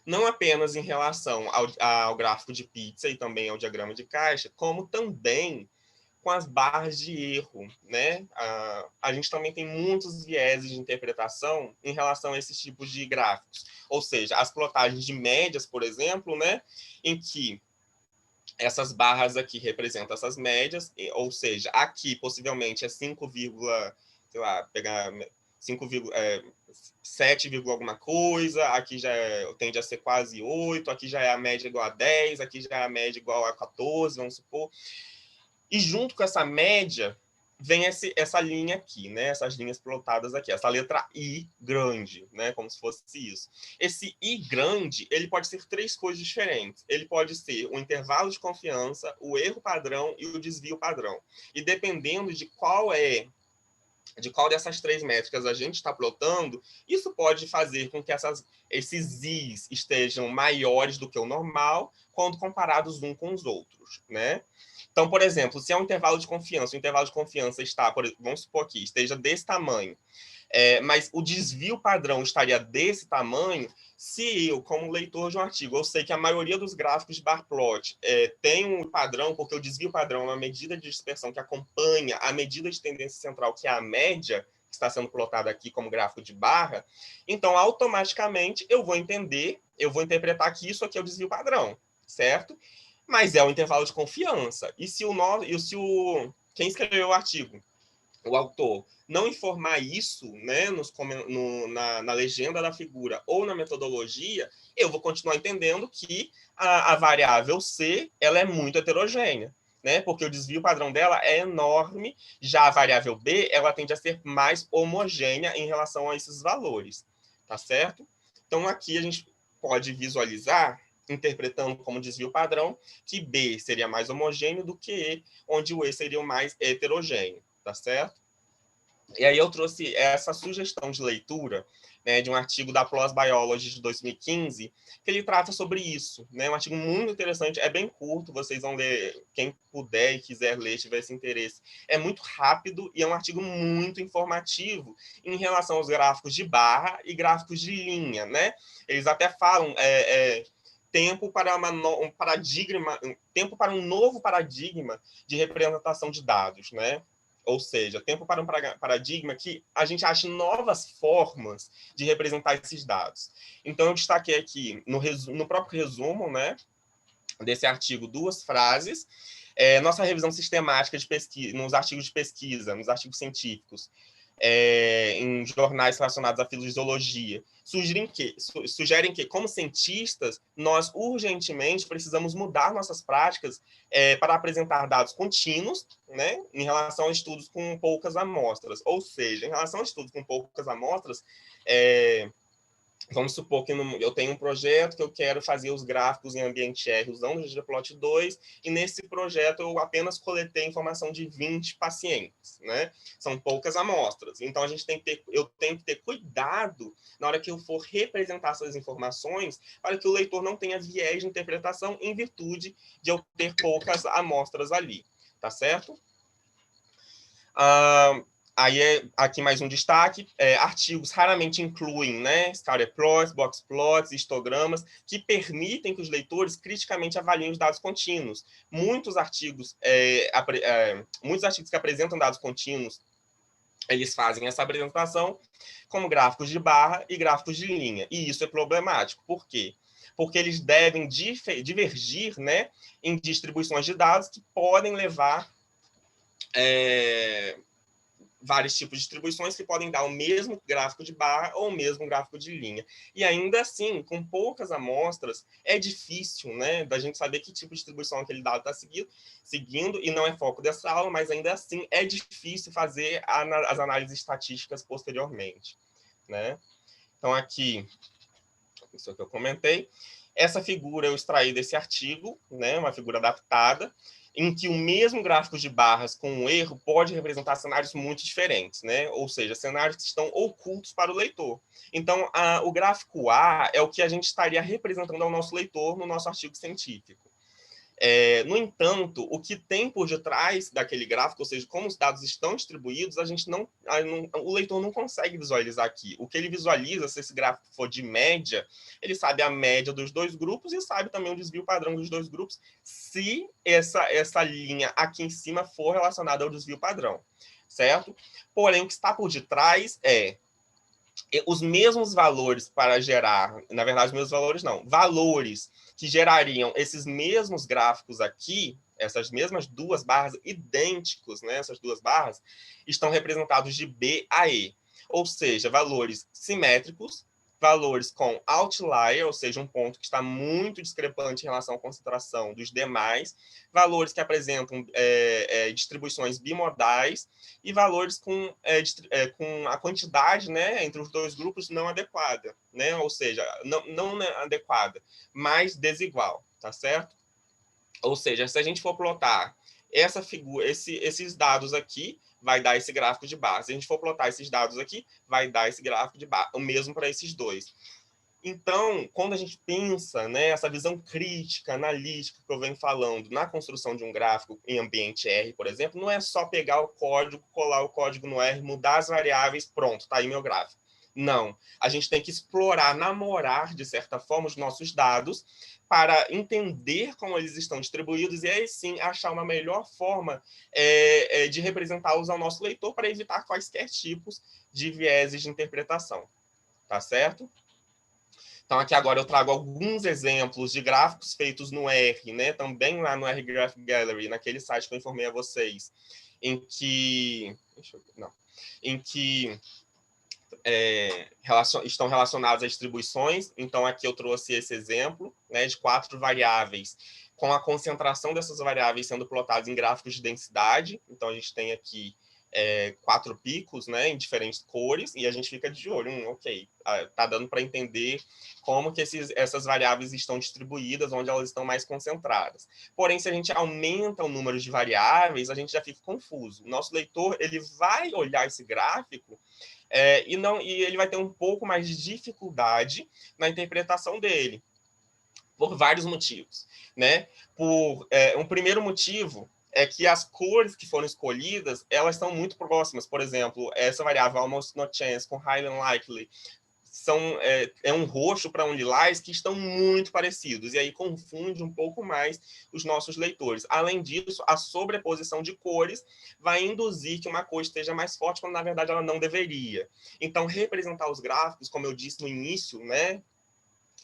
Não apenas em relação ao gráfico de pizza e também ao diagrama de caixa, como também com as barras de erro, né? A gente também tem muitos vieses de interpretação em relação a esses tipos de gráficos. Ou seja, as plotagens de médias, por exemplo, né? Em que essas barras aqui representam essas médias, ou seja, aqui possivelmente é 5, sei lá, pegar 7, alguma coisa, aqui já tende a ser quase 8, aqui já é a média igual a 10, aqui já é a média igual a 14, vamos supor. E junto com essa média, vem essa linha aqui, né? Essas linhas plotadas aqui, essa letra I grande, né? Como se fosse isso. Esse I grande, ele pode ser 3 coisas diferentes. Ele pode ser o intervalo de confiança, o erro padrão e o desvio padrão. E dependendo de qual dessas 3 métricas a gente está plotando, isso pode fazer com que esses Is estejam maiores do que o normal quando comparados uns com os outros, né? Então, por exemplo, se é um intervalo de confiança, o intervalo de confiança está, vamos supor aqui, esteja desse tamanho, mas o desvio padrão estaria desse tamanho, se eu, como leitor de um artigo, eu sei que a maioria dos gráficos de bar plot tem um padrão, porque o desvio padrão é uma medida de dispersão que acompanha a medida de tendência central, que é a média, que está sendo plotada aqui como gráfico de barra, então, automaticamente, eu vou interpretar que isso aqui é o desvio padrão, certo? Mas é o intervalo de confiança. E se quem escreveu o artigo, o autor, não informar isso, né, na legenda da figura ou na metodologia, eu vou continuar entendendo que a variável C ela é muito heterogênea, né, porque o desvio padrão dela é enorme, já a variável B ela tende a ser mais homogênea em relação a esses valores, tá certo? Então, aqui a gente pode visualizar, interpretando como desvio padrão, que B seria mais homogêneo do que E, onde o E seria o mais heterogêneo, tá certo? E aí eu trouxe essa sugestão de leitura, né, de um artigo da PLOS Biology de 2015, que ele trata sobre isso, né, um artigo muito interessante, é bem curto, vocês vão ler, quem puder e quiser ler, tiver esse interesse, é muito rápido e é um artigo muito informativo em relação aos gráficos de barra e gráficos de linha, né, eles até falam tempo para um novo paradigma de representação de dados, né? Ou seja, tempo para um paradigma que a gente ache novas formas de representar esses dados. Então, eu destaquei aqui, no próprio resumo, né, desse artigo, 2 frases. Nossa revisão sistemática de pesquisa, nos artigos de pesquisa, nos artigos científicos, em jornais relacionados à fisiologia, sugerem que, como cientistas, nós urgentemente precisamos mudar nossas práticas para apresentar dados contínuos, né, em relação a estudos com poucas amostras. Ou seja, em relação a estudos com poucas amostras, vamos supor que eu tenho um projeto que eu quero fazer os gráficos em ambiente R usando o ggplot2, e nesse projeto eu apenas coletei informação de 20 pacientes, né? São poucas amostras. Então, eu tenho que ter cuidado na hora que eu for representar essas informações para que o leitor não tenha viés de interpretação em virtude de eu ter poucas amostras ali, tá certo? Aí, aqui mais um destaque, artigos raramente incluem, né, scatter plots, box plots, histogramas, que permitem que os leitores criticamente avaliem os dados contínuos. Muitos artigos que apresentam dados contínuos, eles fazem essa apresentação como gráficos de barra e gráficos de linha, e isso é problemático. Por quê? Porque eles devem divergir, né, em distribuições de dados que podem levar vários tipos de distribuições que podem dar o mesmo gráfico de barra ou o mesmo gráfico de linha. E ainda assim, com poucas amostras, é difícil, né, da gente saber que tipo de distribuição aquele dado está seguindo, e não é foco dessa aula, mas ainda assim é difícil fazer as análises estatísticas posteriormente, né? Então, aqui, isso que eu comentei. Essa figura eu extraí desse artigo, né, uma figura adaptada, em que o mesmo gráfico de barras com um erro pode representar cenários muito diferentes, né? Ou seja, cenários que estão ocultos para o leitor. Então, o gráfico A é o que a gente estaria representando ao nosso leitor no nosso artigo científico. No entanto, o que tem por detrás daquele gráfico, ou seja, como os dados estão distribuídos, o leitor não consegue visualizar aqui. O que ele visualiza, se esse gráfico for de média, ele sabe a média dos dois grupos e sabe também o desvio padrão dos dois grupos, se essa linha aqui em cima for relacionada ao desvio padrão, certo? Porém, o que está por detrás é os mesmos valores para gerar, na verdade, os mesmos valores não, valores que gerariam esses mesmos gráficos aqui, essas mesmas duas barras, idênticos, né, essas duas barras, estão representados de B a E, ou seja, valores simétricos, valores com outlier, ou seja, um ponto que está muito discrepante em relação à concentração dos demais, valores que apresentam distribuições bimodais e valores com a quantidade, né, entre os dois grupos não adequada, né, ou seja, não adequada, mas desigual, tá certo? Ou seja, se a gente for plotar essa figura, esses dados aqui, vai dar esse gráfico de barra. Se a gente for plotar esses dados aqui, vai dar esse gráfico de barra. O mesmo para esses dois. Então, quando a gente pensa, né, essa visão crítica, analítica que eu venho falando na construção de um gráfico em ambiente R, por exemplo, não é só pegar o código, colar o código no R, mudar as variáveis, pronto, está aí meu gráfico. Não, a gente tem que explorar, namorar, de certa forma, os nossos dados para entender como eles estão distribuídos e aí sim achar uma melhor forma de representá-los ao nosso leitor para evitar quaisquer tipos de vieses de interpretação. Tá certo? Então, aqui agora eu trago alguns exemplos de gráficos feitos no R, né? Também lá no R Graph Gallery, naquele site que eu informei a vocês, em que estão relacionados às distribuições. Então, aqui eu trouxe esse exemplo, né, de 4 variáveis, com a concentração dessas variáveis sendo plotadas em gráficos de densidade. Então, a gente tem aqui 4 picos, né, em diferentes cores, e a gente fica de olho, ok, tá dando para entender como que essas variáveis estão distribuídas, onde elas estão mais concentradas. Porém, se a gente aumenta o número de variáveis, a gente já fica confuso. O nosso leitor, ele vai olhar esse gráfico e ele vai ter um pouco mais de dificuldade na interpretação dele, por vários motivos, né? Um primeiro motivo é que as cores que foram escolhidas, elas estão muito próximas. Por exemplo, essa variável almost no chance com highly unlikely um roxo para um lilás que estão muito parecidos, e aí confunde um pouco mais os nossos leitores. Além disso, a sobreposição de cores vai induzir que uma cor esteja mais forte, quando na verdade ela não deveria. Então, representar os gráficos, como eu disse no início, né,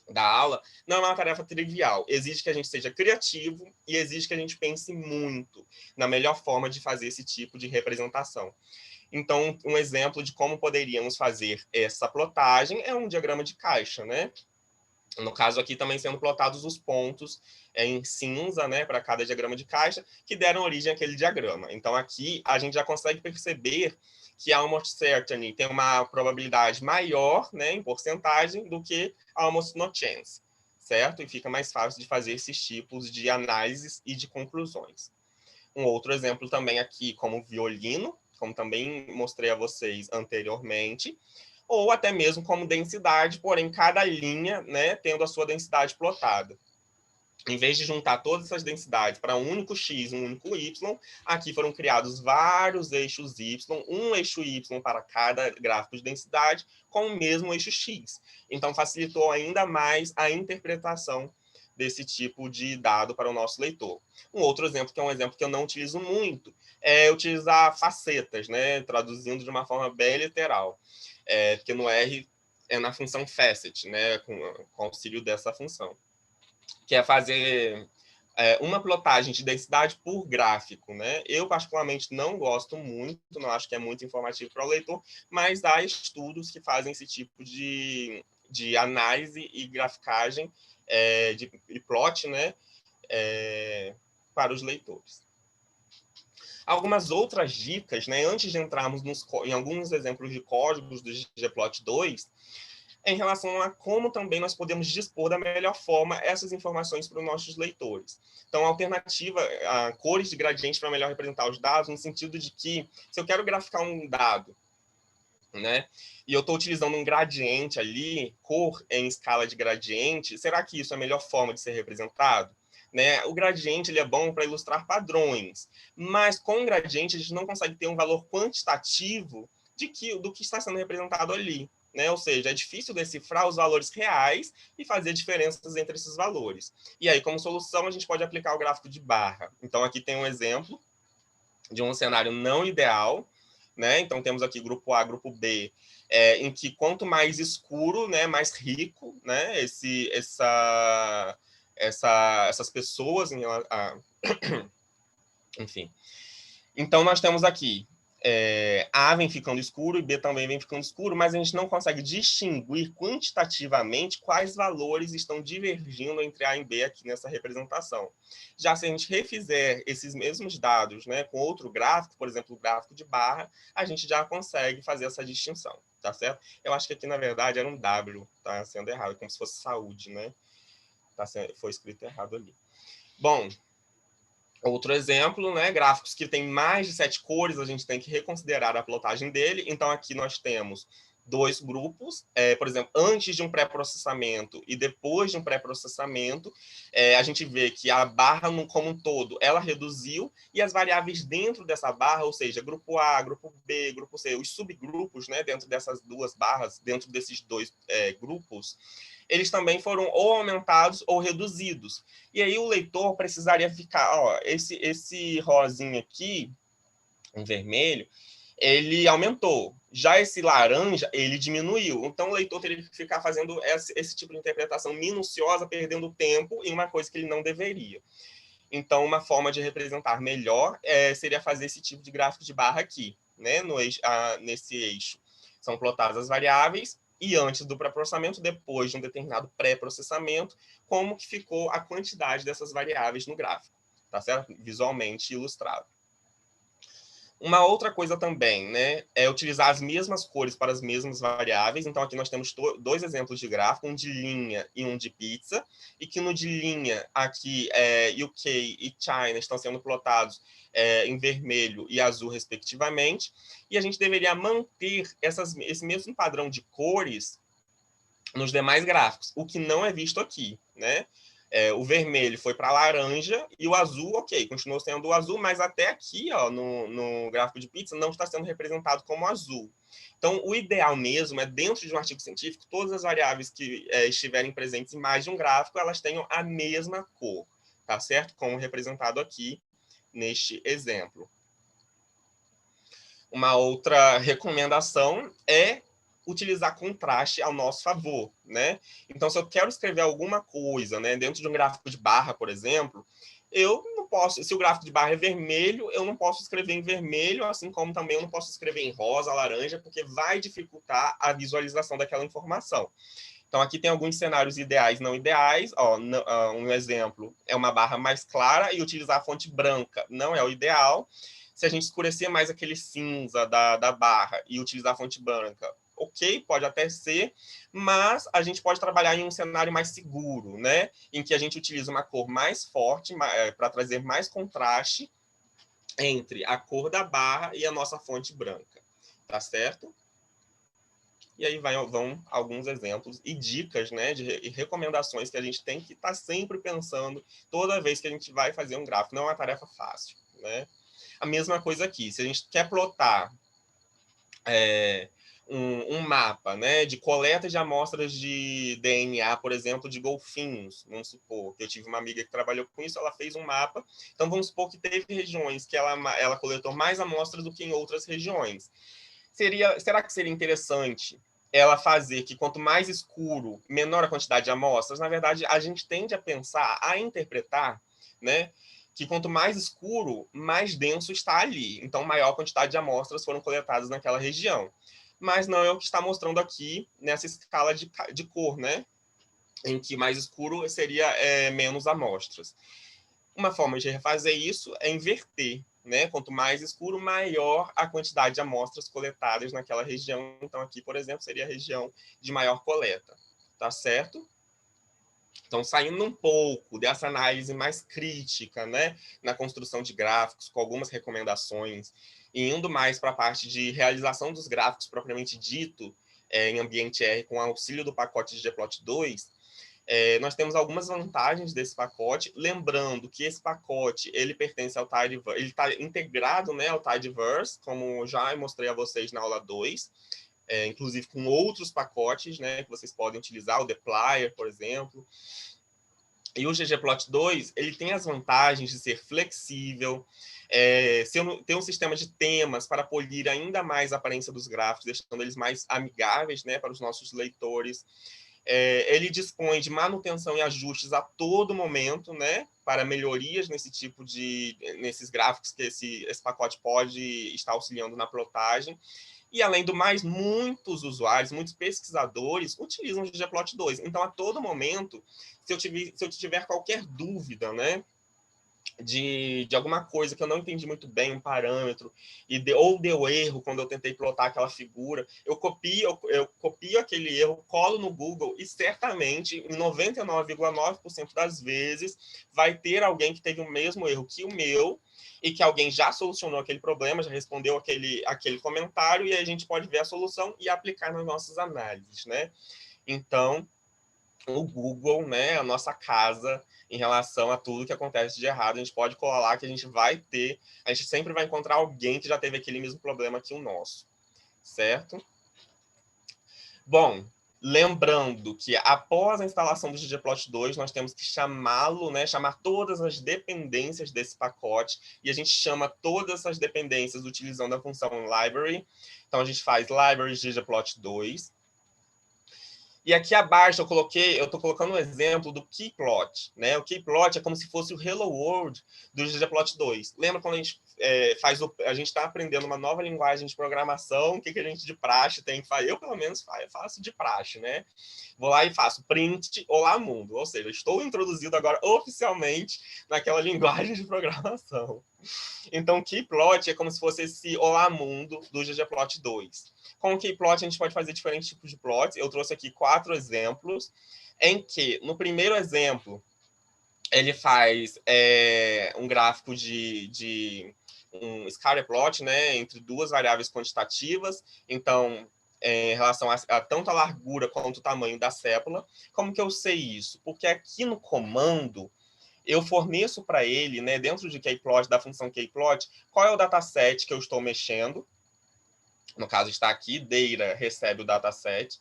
da aula, não é uma tarefa trivial. Exige que a gente seja criativo e exige que a gente pense muito na melhor forma de fazer esse tipo de representação. Então, um exemplo de como poderíamos fazer essa plotagem é um diagrama de caixa, né? No caso aqui também sendo plotados os pontos em cinza, né, para cada diagrama de caixa, que deram origem àquele diagrama. Então, aqui a gente já consegue perceber que a almost certainty tem uma probabilidade maior, né, em porcentagem, do que a almost no chance, certo? E fica mais fácil de fazer esses tipos de análises e de conclusões. Um outro exemplo também aqui, como violino, como também mostrei a vocês anteriormente, ou até mesmo como densidade, porém cada linha, né, tendo a sua densidade plotada. Em vez de juntar todas essas densidades para um único X, um único Y, aqui foram criados vários eixos Y, um eixo Y para cada gráfico de densidade, com o mesmo eixo X. Então, facilitou ainda mais a interpretação desse tipo de dado para o nosso leitor. Um outro exemplo, que é um exemplo que eu não utilizo muito, é utilizar facetas, né, traduzindo de uma forma bem literal. Porque no R é na função facet, né, com auxílio dessa função, que é fazer uma plotagem de densidade por gráfico, né? Eu, particularmente, não gosto muito, não acho que é muito informativo para o leitor, mas há estudos que fazem esse tipo de análise e graficagem e plot, né? Para os leitores. Algumas outras dicas, né? Antes de entrarmos em alguns exemplos de códigos do ggplot2, em relação a como também nós podemos dispor da melhor forma essas informações para os nossos leitores. Então, a alternativa a cores de gradiente para melhor representar os dados, no sentido de que, se eu quero graficar um dado, né, e eu estou utilizando um gradiente ali, cor em escala de gradiente, será que isso é a melhor forma de ser representado? né? O gradiente ele é bom para ilustrar padrões, mas com o gradiente a gente não consegue ter um valor quantitativo do que está sendo representado ali, né? Ou seja, é difícil decifrar os valores reais e fazer diferenças entre esses valores. E aí, como solução, a gente pode aplicar o gráfico de barra. Então, aqui tem um exemplo de um cenário não ideal, né? Então, temos aqui grupo A, grupo B, em que quanto mais escuro, né, mais rico, né, essas pessoas, enfim. Então, nós temos aqui A vem ficando escuro e B também vem ficando escuro, mas a gente não consegue distinguir quantitativamente quais valores estão divergindo entre A e B aqui nessa representação. Já se a gente refizer esses mesmos dados, né, com outro gráfico, por exemplo, o gráfico de barra, a gente já consegue fazer essa distinção, tá certo? Eu acho que aqui, na verdade, era um W, tá sendo errado, como se fosse saúde, né? Foi escrito errado ali. Bom, outro exemplo, né, gráficos que têm mais de 7 cores, a gente tem que reconsiderar a plotagem dele. Então, aqui nós temos 2 grupos, por exemplo, antes de um pré-processamento e depois de um pré-processamento, a gente vê que a barra como um todo, ela reduziu, e as variáveis dentro dessa barra, ou seja, grupo A, grupo B, grupo C, os subgrupos, né, dentro dessas duas barras, dentro desses 2 grupos, eles também foram ou aumentados ou reduzidos. E aí o leitor precisaria ficar, ó, esse rosinha aqui, em vermelho, ele aumentou. Já esse laranja, ele diminuiu. Então o leitor teria que ficar fazendo esse tipo de interpretação minuciosa, perdendo tempo em uma coisa que ele não deveria. Então, uma forma de representar melhor seria fazer esse tipo de gráfico de barra aqui, né? Nesse eixo. São plotadas as variáveis, e antes do pré-processamento, depois de um determinado pré-processamento, como que ficou a quantidade dessas variáveis no gráfico, tá certo? Visualmente ilustrado. Uma outra coisa também, né, é utilizar as mesmas cores para as mesmas variáveis. Então, aqui nós temos 2 exemplos de gráfico, um de linha e um de pizza, e que no de linha, aqui, UK e China estão sendo plotados em vermelho e azul, respectivamente, e a gente deveria manter esse mesmo padrão de cores nos demais gráficos, o que não é visto aqui, né? O vermelho foi para laranja e o azul, ok, continuou sendo o azul, mas até aqui, ó, no gráfico de pizza, não está sendo representado como azul. Então, o ideal mesmo é, dentro de um artigo científico, todas as variáveis que estiverem presentes em mais de um gráfico, elas tenham a mesma cor, tá certo? Como representado aqui neste exemplo. Uma outra recomendação é utilizar contraste ao nosso favor, né? Então, se eu quero escrever alguma coisa, né, dentro de um gráfico de barra, por exemplo, eu não posso, se o gráfico de barra é vermelho, eu não posso escrever em vermelho, assim como também eu não posso escrever em rosa, laranja, porque vai dificultar a visualização daquela informação. Então, aqui tem alguns cenários ideais e não ideais. Ó, um exemplo é uma barra mais clara e utilizar a fonte branca. Não é o ideal. Se a gente escurecer mais aquele cinza da barra e utilizar a fonte branca, ok, pode até ser, mas a gente pode trabalhar em um cenário mais seguro, né? Em que a gente utiliza uma cor mais forte para trazer mais contraste entre a cor da barra e a nossa fonte branca. Tá certo? E aí vão alguns exemplos e dicas, né, e recomendações que a gente tem que estar sempre pensando toda vez que a gente vai fazer um gráfico. Não é uma tarefa fácil, né? A mesma coisa aqui, se a gente quer plotar um mapa, né, de coleta de amostras de DNA, por exemplo, de golfinhos, vamos supor, que eu tive uma amiga que trabalhou com isso, ela fez um mapa, então vamos supor que teve regiões que ela coletou mais amostras do que em outras regiões. Será que seria interessante ela fazer que quanto mais escuro, menor a quantidade de amostras? Na verdade, a gente tende a pensar, a interpretar, né, que quanto mais escuro, mais denso está ali. Então, maior quantidade de amostras foram coletadas naquela região. Mas não é o que está mostrando aqui nessa escala de cor, né? Em que mais escuro seria menos amostras. Uma forma de refazer isso é inverter, né? Quanto mais escuro, maior a quantidade de amostras coletadas naquela região. Então, aqui, por exemplo, seria a região de maior coleta. Tá certo? Então, saindo um pouco dessa análise mais crítica, né, na construção de gráficos, com algumas recomendações, e indo mais para a parte de realização dos gráficos propriamente dito, em ambiente R, com auxílio do pacote de Gplot 2, Nós temos algumas vantagens desse pacote, lembrando que esse pacote ele pertence ao Tidyverse, ele está integrado, né, ao Tidyverse, como já mostrei a vocês na aula 2, inclusive com outros pacotes, né, que vocês podem utilizar, o Dplyr, por exemplo. E o ggplot2 ele tem as vantagens de ser flexível, ter um sistema de temas para polir ainda mais a aparência dos gráficos, deixando eles mais amigáveis, né, para os nossos leitores. Ele dispõe de manutenção e ajustes a todo momento, né, para melhorias nesses gráficos que esse pacote pode estar auxiliando na plotagem. E, além do mais, muitos usuários, muitos pesquisadores utilizam o ggplot2. Então, a todo momento, se eu tiver qualquer dúvida, né, de alguma coisa que eu não entendi muito bem, um parâmetro, ou deu erro quando eu tentei plotar aquela figura, eu copio aquele erro, colo no Google e certamente, em 99,9% das vezes, vai ter alguém que teve o mesmo erro que o meu e que alguém já solucionou aquele problema, já respondeu aquele comentário e a gente pode ver a solução e aplicar nas nossas análises, né? Então, o Google, né, a nossa casa em relação a tudo que acontece de errado, a gente pode colar lá que a gente sempre vai encontrar alguém que já teve aquele mesmo problema que o nosso, certo? Bom, lembrando que após a instalação do ggplot2, nós temos que chamá-lo, né, chamar todas as dependências desse pacote, e a gente chama todas essas dependências utilizando a função library. Então, a gente faz library ggplot2. E aqui abaixo eu estou colocando um exemplo do keyplot, né? O keyplot é como se fosse o Hello World do ggplot2. Lembra quando a gente a gente está aprendendo uma nova linguagem de programação, o que a gente de praxe tem que fazer? Eu, pelo menos, faço de praxe, né? Vou lá e faço print olá mundo, ou seja, estou introduzido agora oficialmente naquela linguagem de programação. Então, o keyplot é como se fosse esse olá mundo do ggplot2. Com o keyplot, a gente pode fazer diferentes tipos de plots. Eu trouxe aqui 4 exemplos, em que, no primeiro exemplo, ele faz um gráfico de um scatter plot, né, entre duas variáveis quantitativas. Então, em relação a tanto a largura quanto o tamanho da sépula. Como que eu sei isso? Porque aqui no comando, eu forneço para ele, né, dentro de keyplot, da função keyplot, qual é o dataset que eu estou mexendo. No caso, está aqui, data recebe o dataset.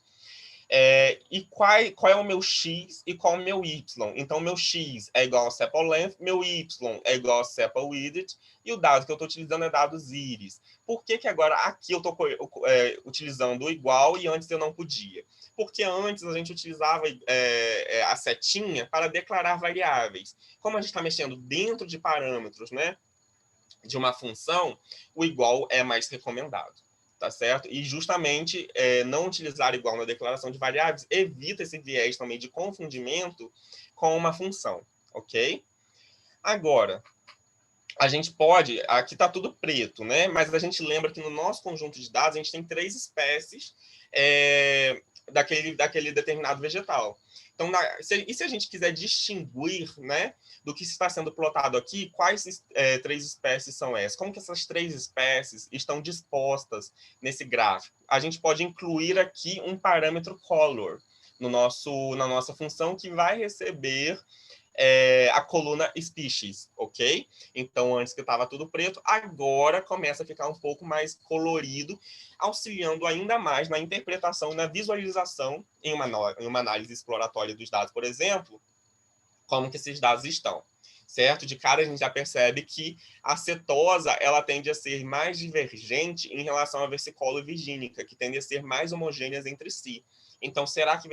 E qual é o meu x e qual é o meu y. Então, meu x é igual a sepal length, meu y é igual a sepal width, e o dado que eu estou utilizando é dados íris. Por que agora aqui eu estou utilizando o igual e antes eu não podia? Porque antes a gente utilizava a setinha para declarar variáveis. Como a gente está mexendo dentro de parâmetros, né, de uma função, o igual é mais recomendado. Tá certo? E justamente não utilizar igual na declaração de variáveis evita esse viés também de confundimento com uma função, ok? Agora, a gente pode, aqui está tudo preto, né? Mas a gente lembra que no nosso conjunto de dados a gente tem 3 espécies daquele determinado vegetal. Então, e se a gente quiser distinguir, né, do que está sendo plotado aqui, quais 3 espécies são essas? Como que essas 3 espécies estão dispostas nesse gráfico? A gente pode incluir aqui um parâmetro color na nossa função que vai receber a coluna species, ok? Então, antes que estava tudo preto, agora começa a ficar um pouco mais colorido, auxiliando ainda mais na interpretação e na visualização em uma análise exploratória dos dados, por exemplo, como que esses dados estão, certo? De cara, a gente já percebe que a cetosa ela tende a ser mais divergente em relação à versicolo virgínica, que tende a ser mais homogêneas entre si. Então, será que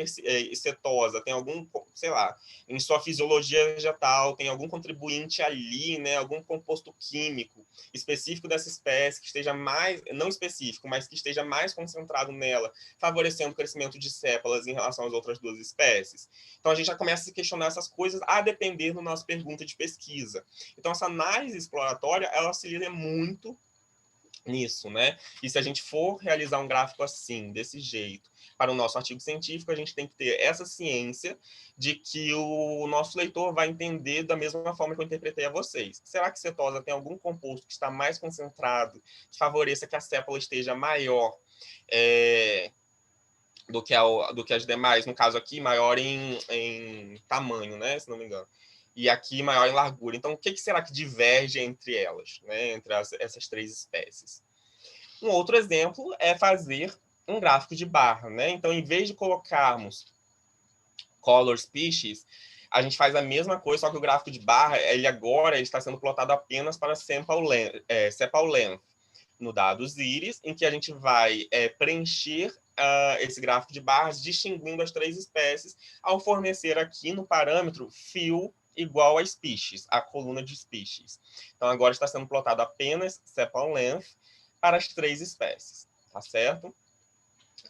cetosa tem algum, sei lá, em sua fisiologia vegetal, tem algum contribuinte ali, né, algum composto químico específico dessa espécie que esteja mais, não específico, mas que esteja mais concentrado nela, favorecendo o crescimento de sépalas em relação às outras 2 espécies? Então, a gente já começa a se questionar essas coisas a depender da nossa pergunta de pesquisa. Então, essa análise exploratória, ela auxilia muito nisso, né? E se a gente for realizar um gráfico assim, desse jeito, para o nosso artigo científico, a gente tem que ter essa ciência de que o nosso leitor vai entender da mesma forma que eu interpretei a vocês. Será que cetosa tem algum composto que está mais concentrado, que favoreça que a sépala esteja maior, do que as demais, no caso aqui, maior em tamanho, né, se não me engano. E aqui, maior em largura. Então, o que será que diverge entre elas, né, entre essas três espécies? Um outro exemplo é fazer um gráfico de barra, né? Então, em vez de colocarmos color species, a gente faz a mesma coisa, só que o gráfico de barra, ele está sendo plotado apenas para sepal length, no dados íris, em que a gente vai preencher esse gráfico de barras, distinguindo as três espécies, ao fornecer aqui no parâmetro fill igual a species, a coluna de species. Então, agora está sendo plotado apenas sepal length para as três espécies, tá certo?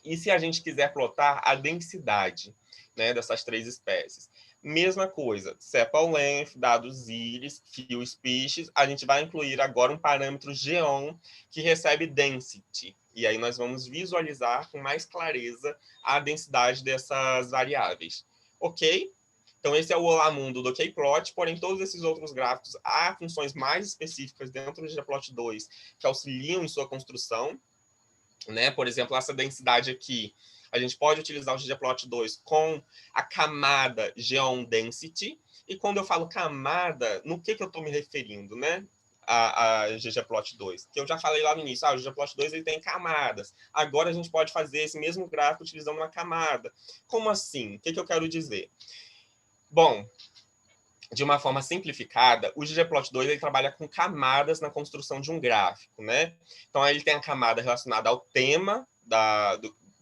E se a gente quiser plotar a densidade, né, dessas três espécies? Mesma coisa, sepal length, dados íris, fill species, a gente vai incluir agora um parâmetro geom que recebe density. E aí nós vamos visualizar com mais clareza a densidade dessas variáveis. Ok? Então, esse é o Olá Mundo do Kplot, porém, todos esses outros gráficos, há funções mais específicas dentro do ggplot2 que auxiliam em sua construção, né? Por exemplo, essa densidade aqui, a gente pode utilizar o ggplot2 com a camada Geom Density, e quando eu falo camada, no que eu estou me referindo, né? A ggplot2, que eu já falei lá no início, o ggplot2 ele tem camadas. Agora a gente pode fazer esse mesmo gráfico utilizando uma camada. Como assim? O que eu quero dizer? Bom, de uma forma simplificada, o ggplot2 ele trabalha com camadas na construção de um gráfico, né? Então, ele tem a camada relacionada ao tema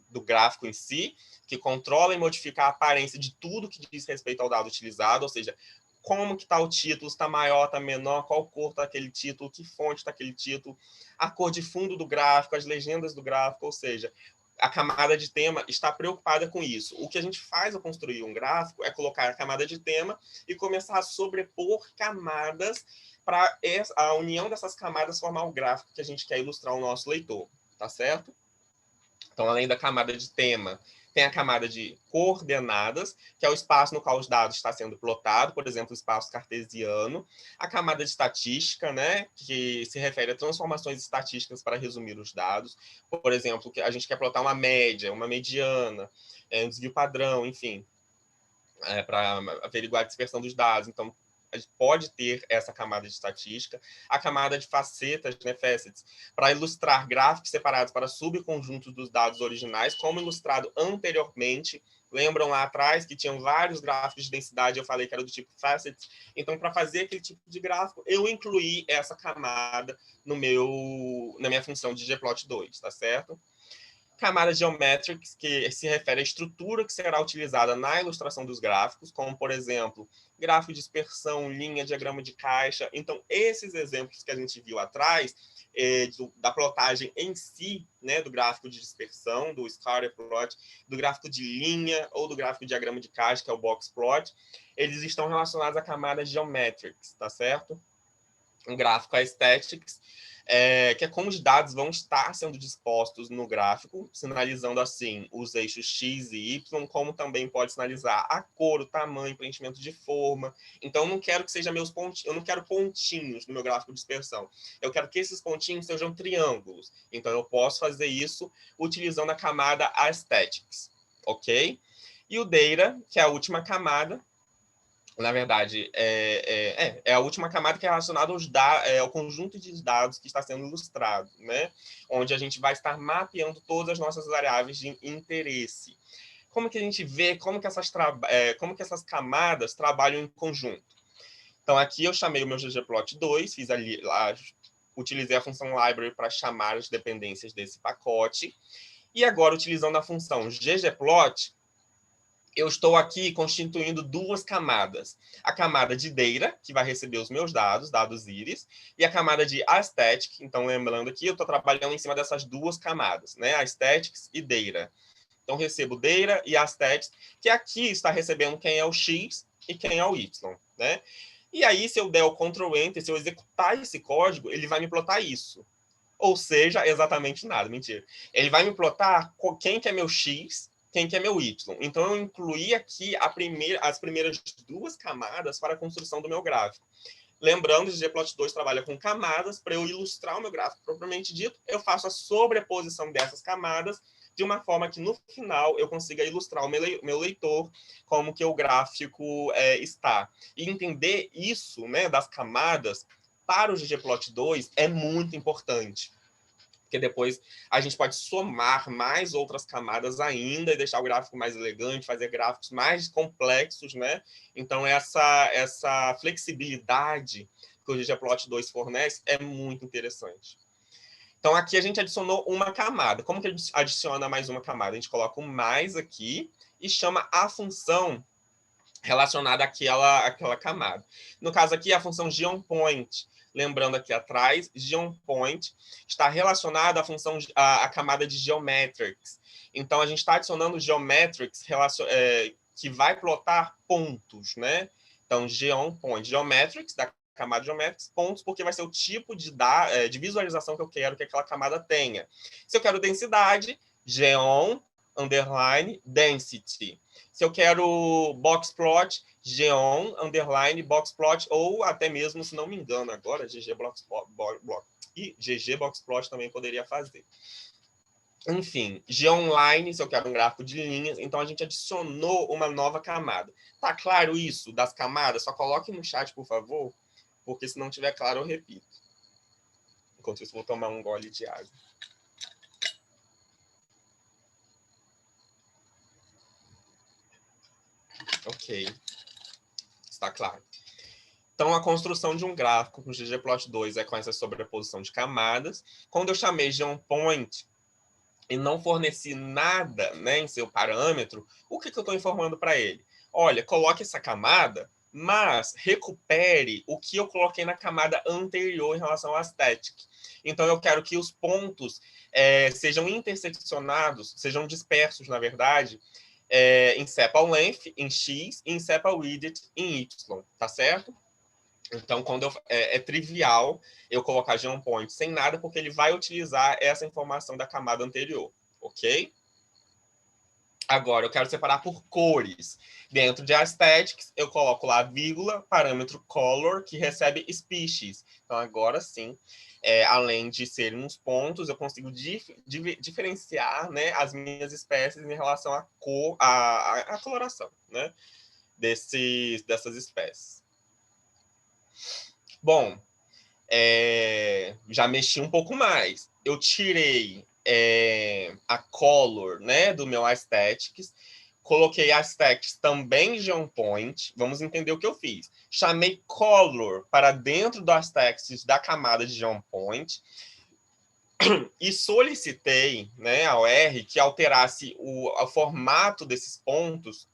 do gráfico em si, que controla e modifica a aparência de tudo que diz respeito ao dado utilizado, ou seja, como que está o título, está maior, está menor, qual cor está aquele título, que fonte está aquele título, a cor de fundo do gráfico, as legendas do gráfico, ou seja, a camada de tema está preocupada com isso. O que a gente faz ao construir um gráfico é colocar a camada de tema e começar a sobrepor camadas para a união dessas camadas formar o gráfico que a gente quer ilustrar ao nosso leitor, tá certo? Então, além da camada de tema, tem a camada de coordenadas, que é o espaço no qual os dados estão sendo plotados, por exemplo, o espaço cartesiano. A camada de estatística, né, que se refere a transformações estatísticas para resumir os dados. Por exemplo, a gente quer plotar uma média, uma mediana, um desvio padrão, enfim, para averiguar a dispersão dos dados. Então, a gente pode ter essa camada de estatística, a camada de facetas, né, facets, para ilustrar gráficos separados para subconjuntos dos dados originais, como ilustrado anteriormente. Lembram lá atrás que tinham vários gráficos de densidade, eu falei que era do tipo facets. Então, para fazer aquele tipo de gráfico, eu incluí essa camada na minha função de ggplot2, tá certo? Camada Geometrics, que se refere à estrutura que será utilizada na ilustração dos gráficos, como, por exemplo, gráfico de dispersão, linha, diagrama de caixa. Então, esses exemplos que a gente viu atrás, da plotagem em si, né, do gráfico de dispersão, do scatter plot, do gráfico de linha ou do gráfico de diagrama de caixa, que é o box plot, eles estão relacionados à camada Geometrics, tá certo? Um gráfico aesthetics, que é como os dados vão estar sendo dispostos no gráfico, sinalizando assim os eixos X e Y, como também pode sinalizar a cor, o tamanho, o preenchimento de forma. Então, eu não quero que seja meus pontinhos, eu não quero pontinhos no meu gráfico de dispersão. Eu quero que esses pontinhos sejam triângulos. Então, eu posso fazer isso utilizando a camada Aesthetics, ok? E o Data, que é a última camada, na verdade, é a última camada que é relacionada ao conjunto de dados que está sendo ilustrado, né? Onde a gente vai estar mapeando todas as nossas variáveis de interesse. Como que a gente vê como que essas camadas trabalham em conjunto? Então, aqui eu chamei o meu ggplot2, fiz utilizei a função library para chamar as dependências desse pacote. E agora, utilizando a função ggplot, eu estou aqui constituindo duas camadas. A camada de data, que vai receber os meus dados íris, e a camada de aesthetic. Então, lembrando aqui, eu estou trabalhando em cima dessas duas camadas, né? Aesthetics e data. Então, recebo data e aesthetics, que aqui está recebendo quem é o X e quem é o Y, né? E aí, se eu der o Ctrl Enter, se eu executar esse código, ele vai me plotar isso. Ou seja, exatamente nada, mentira. Ele vai me plotar quem que é meu X, quem que é meu Y. Então, eu incluí aqui as primeiras duas camadas para a construção do meu gráfico. Lembrando que o ggplot2 trabalha com camadas. Para eu ilustrar o meu gráfico propriamente dito, eu faço a sobreposição dessas camadas de uma forma que, no final, eu consiga ilustrar o meu leitor como que o gráfico está. E entender isso, né, das camadas, para o ggplot2 é muito importante. Porque depois a gente pode somar mais outras camadas ainda e deixar o gráfico mais elegante, fazer gráficos mais complexos, né? Então, essa flexibilidade que o ggplot2 fornece é muito interessante. Então, aqui a gente adicionou uma camada. Como que a gente adiciona mais uma camada? A gente coloca um mais aqui e chama a função relacionada àquela camada. No caso aqui, a função geonPoint. Lembrando aqui atrás, geonPoint está relacionada à função, à camada de geometrics. Então, a gente está adicionando geometrics que vai plotar pontos, né? Então, geonPoint, geometrics, da camada geometrics, pontos, porque vai ser o tipo de visualização que eu quero que aquela camada tenha. Se eu quero densidade, geon, underline, density. Se eu quero boxplot, geon, underline, boxplot, ou até mesmo, se não me engano agora, ggboxplot também poderia fazer. Enfim, geonline, se eu quero um gráfico de linhas, então a gente adicionou uma nova camada. Tá claro isso das camadas? Só coloque no chat, por favor, porque se não tiver claro, eu repito. Enquanto isso, vou tomar um gole de água. Ok. Está claro. Então, a construção de um gráfico com ggplot2 é com essa sobreposição de camadas. Quando eu chamei geonPoint e não forneci nada, né, em seu parâmetro, o que eu estou informando para ele? Olha, coloque essa camada, mas recupere o que eu coloquei na camada anterior em relação ao static. Então, eu quero que os pontos sejam interseccionados, sejam dispersos, na verdade, em sepalLength, em X, e em sepalWidth, em Y, tá certo? Então, quando é trivial eu colocar geonPoint sem nada, porque ele vai utilizar essa informação da camada anterior, ok? Agora, eu quero separar por cores. Dentro de Aesthetics, eu coloco lá vírgula, parâmetro color, que recebe species. Então, agora sim, além de serem uns pontos, eu consigo diferenciar, né, as minhas espécies em relação à cor, à coloração, né, dessas espécies. Bom, já mexi um pouco mais. Eu tirei a color, né, do meu Aesthetics, coloquei Aesthetics também em geonPoint. Vamos entender o que eu fiz. Chamei color para dentro do Aesthetics da camada de geonPoint e solicitei, né, ao R que alterasse o formato desses pontos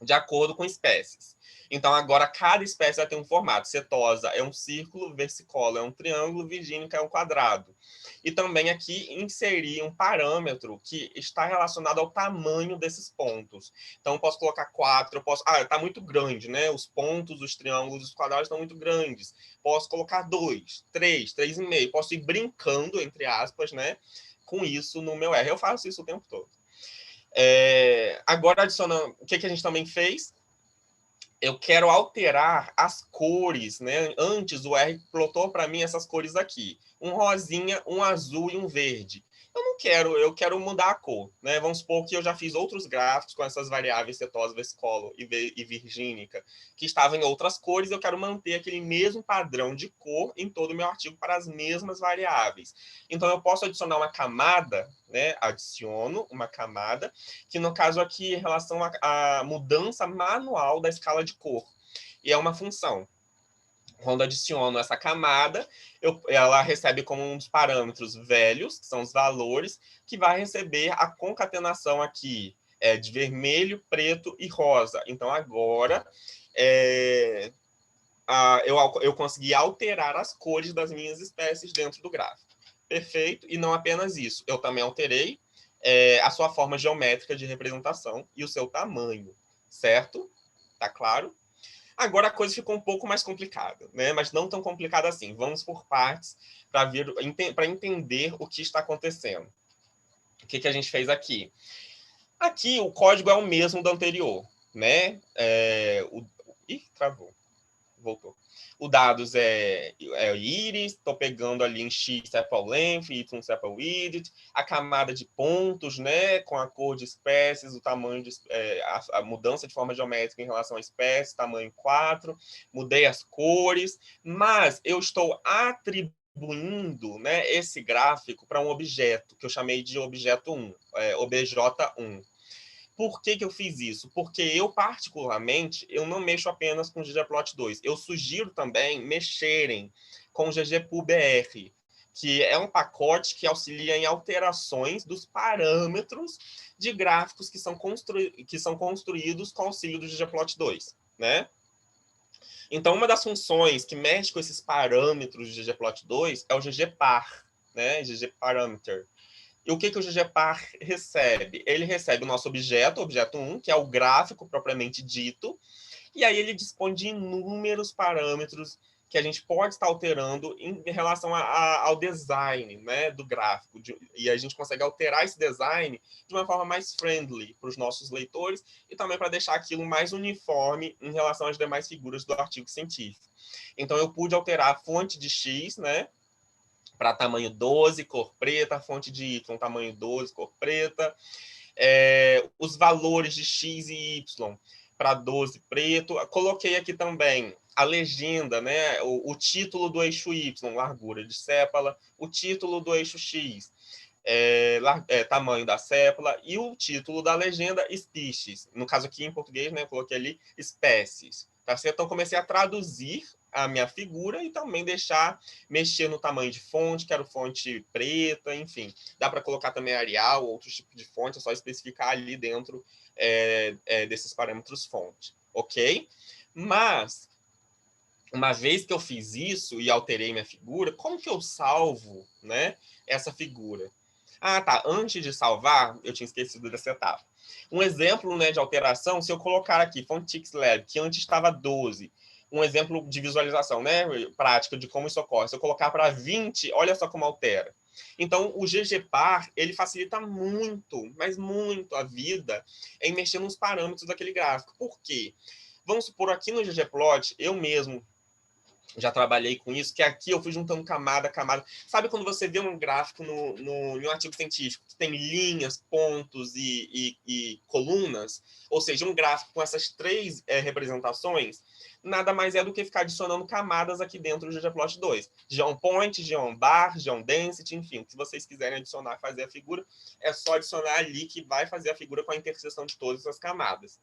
de acordo com espécies. Então, agora, cada espécie vai ter um formato. Setosa é um círculo, versicola é um triângulo, virgínica é um quadrado. E também aqui inserir um parâmetro que está relacionado ao tamanho desses pontos. Então, eu posso colocar 4, eu posso... está muito grande, né? Os pontos, os triângulos, os quadrados estão muito grandes. Posso colocar 2, 3, 3,5. Posso ir brincando, entre aspas, né? Com isso no meu R. Eu faço isso o tempo todo. Agora, adicionando, o que a gente também fez? Eu quero alterar as cores, né? Antes, o R plotou para mim essas cores aqui. Um rosinha, um azul e um verde. Eu quero mudar a cor, né? Vamos supor que eu já fiz outros gráficos com essas variáveis setosa, versicolor e virgínica, que estavam em outras cores, eu quero manter aquele mesmo padrão de cor em todo o meu artigo para as mesmas variáveis. Então, eu posso adicionar uma camada, né? Adiciono uma camada, que no caso aqui, em relação à mudança manual da escala de cor. E é uma função. Quando adiciono essa camada, ela recebe como um dos parâmetros velhos, que são os valores, que vai receber a concatenação aqui de vermelho, preto e rosa. Então, agora, eu consegui alterar as cores das minhas espécies dentro do gráfico. Perfeito. E não apenas isso, eu também alterei a sua forma geométrica de representação e o seu tamanho, certo? Tá claro? Agora a coisa ficou um pouco mais complicada, né? Mas não tão complicada assim. Vamos por partes para entender o que está acontecendo. O que a gente fez aqui? Aqui o código é o mesmo do anterior, né? Ih, travou. Voltou. O dados é o íris, estou pegando ali em X sepal length, Y sepal width, a camada de pontos, né, com a cor de espécies, o tamanho, a mudança de forma geométrica em relação à espécie, tamanho 4, mudei as cores, mas eu estou atribuindo, né, esse gráfico para um objeto, que eu chamei de objeto 1, obj1. Por que eu fiz isso? Porque eu, particularmente, eu não mexo apenas com o ggplot2. Eu sugiro também mexerem com o ggpubr, que é um pacote que auxilia em alterações dos parâmetros de gráficos que são construídos com auxílio do ggplot2, né? Então, uma das funções que mexe com esses parâmetros de ggplot2 é o ggpar, né? ggparameter. E o que o ggpar recebe? Ele recebe o nosso objeto 1, que é o gráfico propriamente dito, e aí ele dispõe de inúmeros parâmetros que a gente pode estar alterando em relação ao design, né, do gráfico. E a gente consegue alterar esse design de uma forma mais friendly para os nossos leitores e também para deixar aquilo mais uniforme em relação às demais figuras do artigo científico. Então, eu pude alterar a fonte de X, né, para tamanho 12, cor preta, fonte de Y, tamanho 12, cor preta, os valores de X e Y para 12, preto. Coloquei aqui também a legenda, né, o título do eixo Y, largura de sépala, o título do eixo X, tamanho da sépala, e o título da legenda, species. No caso aqui, em português, né, eu coloquei ali espécies. Tá certo? Então, comecei a traduzir a minha figura e também mexer no tamanho de fonte, quero fonte preta, enfim. Dá para colocar também Arial, outros tipos de fonte, é só especificar ali dentro desses parâmetros fonte, ok? Mas, uma vez que eu fiz isso e alterei minha figura, como que eu salvo, né, essa figura? Ah, tá, antes de salvar, eu tinha esquecido dessa etapa. Um exemplo, né, de alteração, se eu colocar aqui Fontix Lab, que antes estava 12, um exemplo de visualização, né, prática de como isso ocorre. Se eu colocar para 20, olha só como altera. Então, o ggpar, ele facilita muito, mas muito a vida em mexer nos parâmetros daquele gráfico. Por quê? Vamos supor, aqui no ggplot, eu mesmo já trabalhei com isso, que aqui eu fui juntando camada. Sabe quando você vê um gráfico em um artigo científico que tem linhas, pontos e colunas? Ou seja, um gráfico com essas três representações, nada mais é do que ficar adicionando camadas aqui dentro do ggplot2. GeoPoint, GeoBar, GeoDensity, enfim, o que vocês quiserem adicionar, fazer a figura, é só adicionar ali que vai fazer a figura com a interseção de todas as camadas.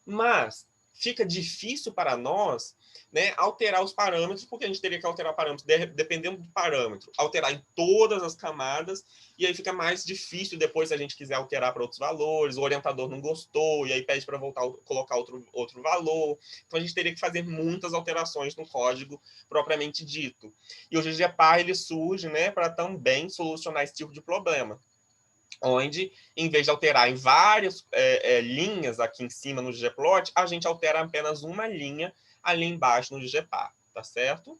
Mas fica difícil para nós, né, alterar os parâmetros, porque a gente teria que alterar parâmetros dependendo do parâmetro, alterar em todas as camadas, e aí fica mais difícil depois se a gente quiser alterar para outros valores, o orientador não gostou, e aí pede para voltar, colocar outro valor. Então a gente teria que fazer muitas alterações no código propriamente dito. E o ggpar, ele surge, né, para também solucionar esse tipo de problema, onde, em vez de alterar em várias linhas aqui em cima no ggplot, a gente altera apenas uma linha ali embaixo no ggpar, tá certo?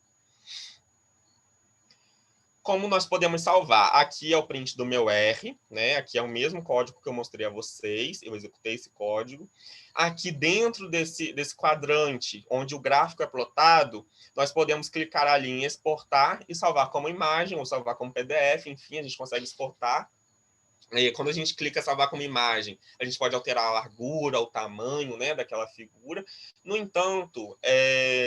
Como nós podemos salvar? Aqui é o print do meu R, né? Aqui é o mesmo código que eu mostrei a vocês, eu executei esse código. Aqui dentro desse quadrante, onde o gráfico é plotado, nós podemos clicar ali em exportar e salvar como imagem, ou salvar como PDF, enfim, a gente consegue exportar. E quando a gente clica salvar como imagem, a gente pode alterar a largura, o tamanho, né, daquela figura. No entanto,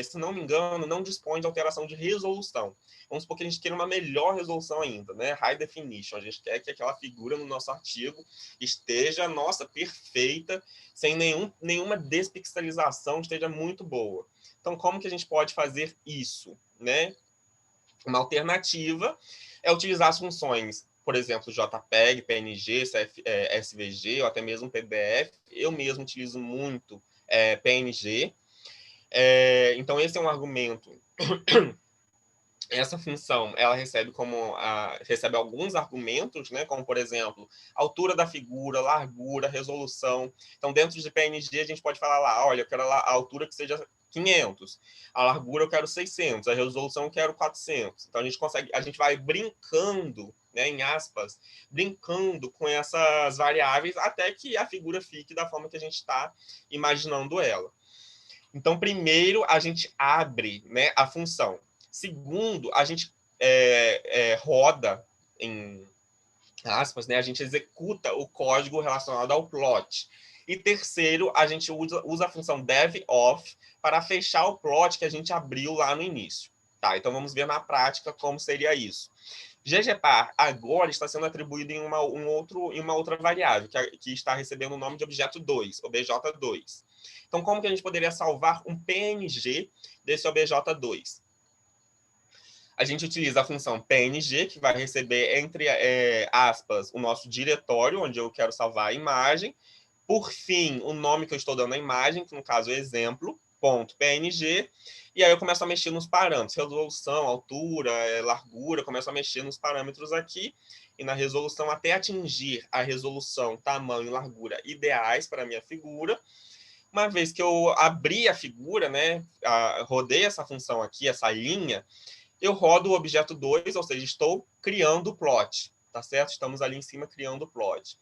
se não me engano, não dispõe de alteração de resolução. Vamos supor que a gente queira uma melhor resolução ainda, né? High definition. A gente quer que aquela figura no nosso artigo esteja, nossa, perfeita, sem nenhuma despixelização, esteja muito boa. Então, como que a gente pode fazer isso, né? Uma alternativa é utilizar as funções, por exemplo, JPEG, PNG, SVG ou até mesmo PDF. Eu mesmo utilizo muito PNG. Então, esse é um argumento. Essa função, ela recebe alguns argumentos, né, como, por exemplo, altura da figura, largura, resolução. Então, dentro de PNG, a gente pode falar lá, olha, eu quero a altura que seja 500, a largura eu quero 600, a resolução eu quero 400. Então, a gente vai brincando, né, em aspas, brincando com essas variáveis até que a figura fique da forma que a gente está imaginando ela. Então, primeiro, a gente abre, né, a função. Segundo, a gente roda, em aspas, né, a gente executa o código relacionado ao plot. E terceiro, a gente usa a função dev-off para fechar o plot que a gente abriu lá no início. Tá, então vamos ver na prática como seria isso. ggpar agora está sendo atribuído em uma outra variável, que está recebendo o nome de objeto 2, obj2. Então, como que a gente poderia salvar um PNG desse obj2? A gente utiliza a função PNG, que vai receber, entre aspas, o nosso diretório, onde eu quero salvar a imagem. Por fim, o nome que eu estou dando à imagem, que no caso é exemplo.png, e aí eu começo a mexer nos parâmetros, resolução, altura, largura, começo a mexer nos parâmetros aqui, e na resolução até atingir a resolução, tamanho e largura ideais para a minha figura. Uma vez que eu abri a figura, né, rodei essa função aqui, essa linha, eu rodo o objeto 2, ou seja, estou criando o plot, tá certo? Estamos ali em cima criando o plot.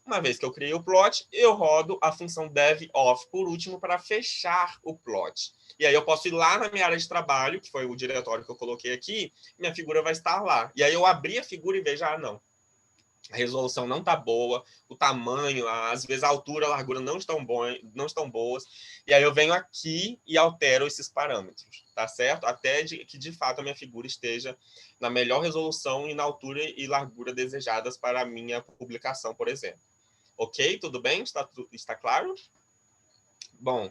Uma vez que eu criei o plot, eu rodo a função dev-off por último para fechar o plot. E aí eu posso ir lá na minha área de trabalho, que foi o diretório que eu coloquei aqui, minha figura vai estar lá. E aí eu abri a figura e vejo, não, a resolução não está boa, o tamanho, às vezes a altura, a largura não estão boas, e aí eu venho aqui e altero esses parâmetros, tá certo? Até que, de fato, a minha figura esteja na melhor resolução e na altura e largura desejadas para a minha publicação, por exemplo. Ok? Tudo bem? Está claro? Bom,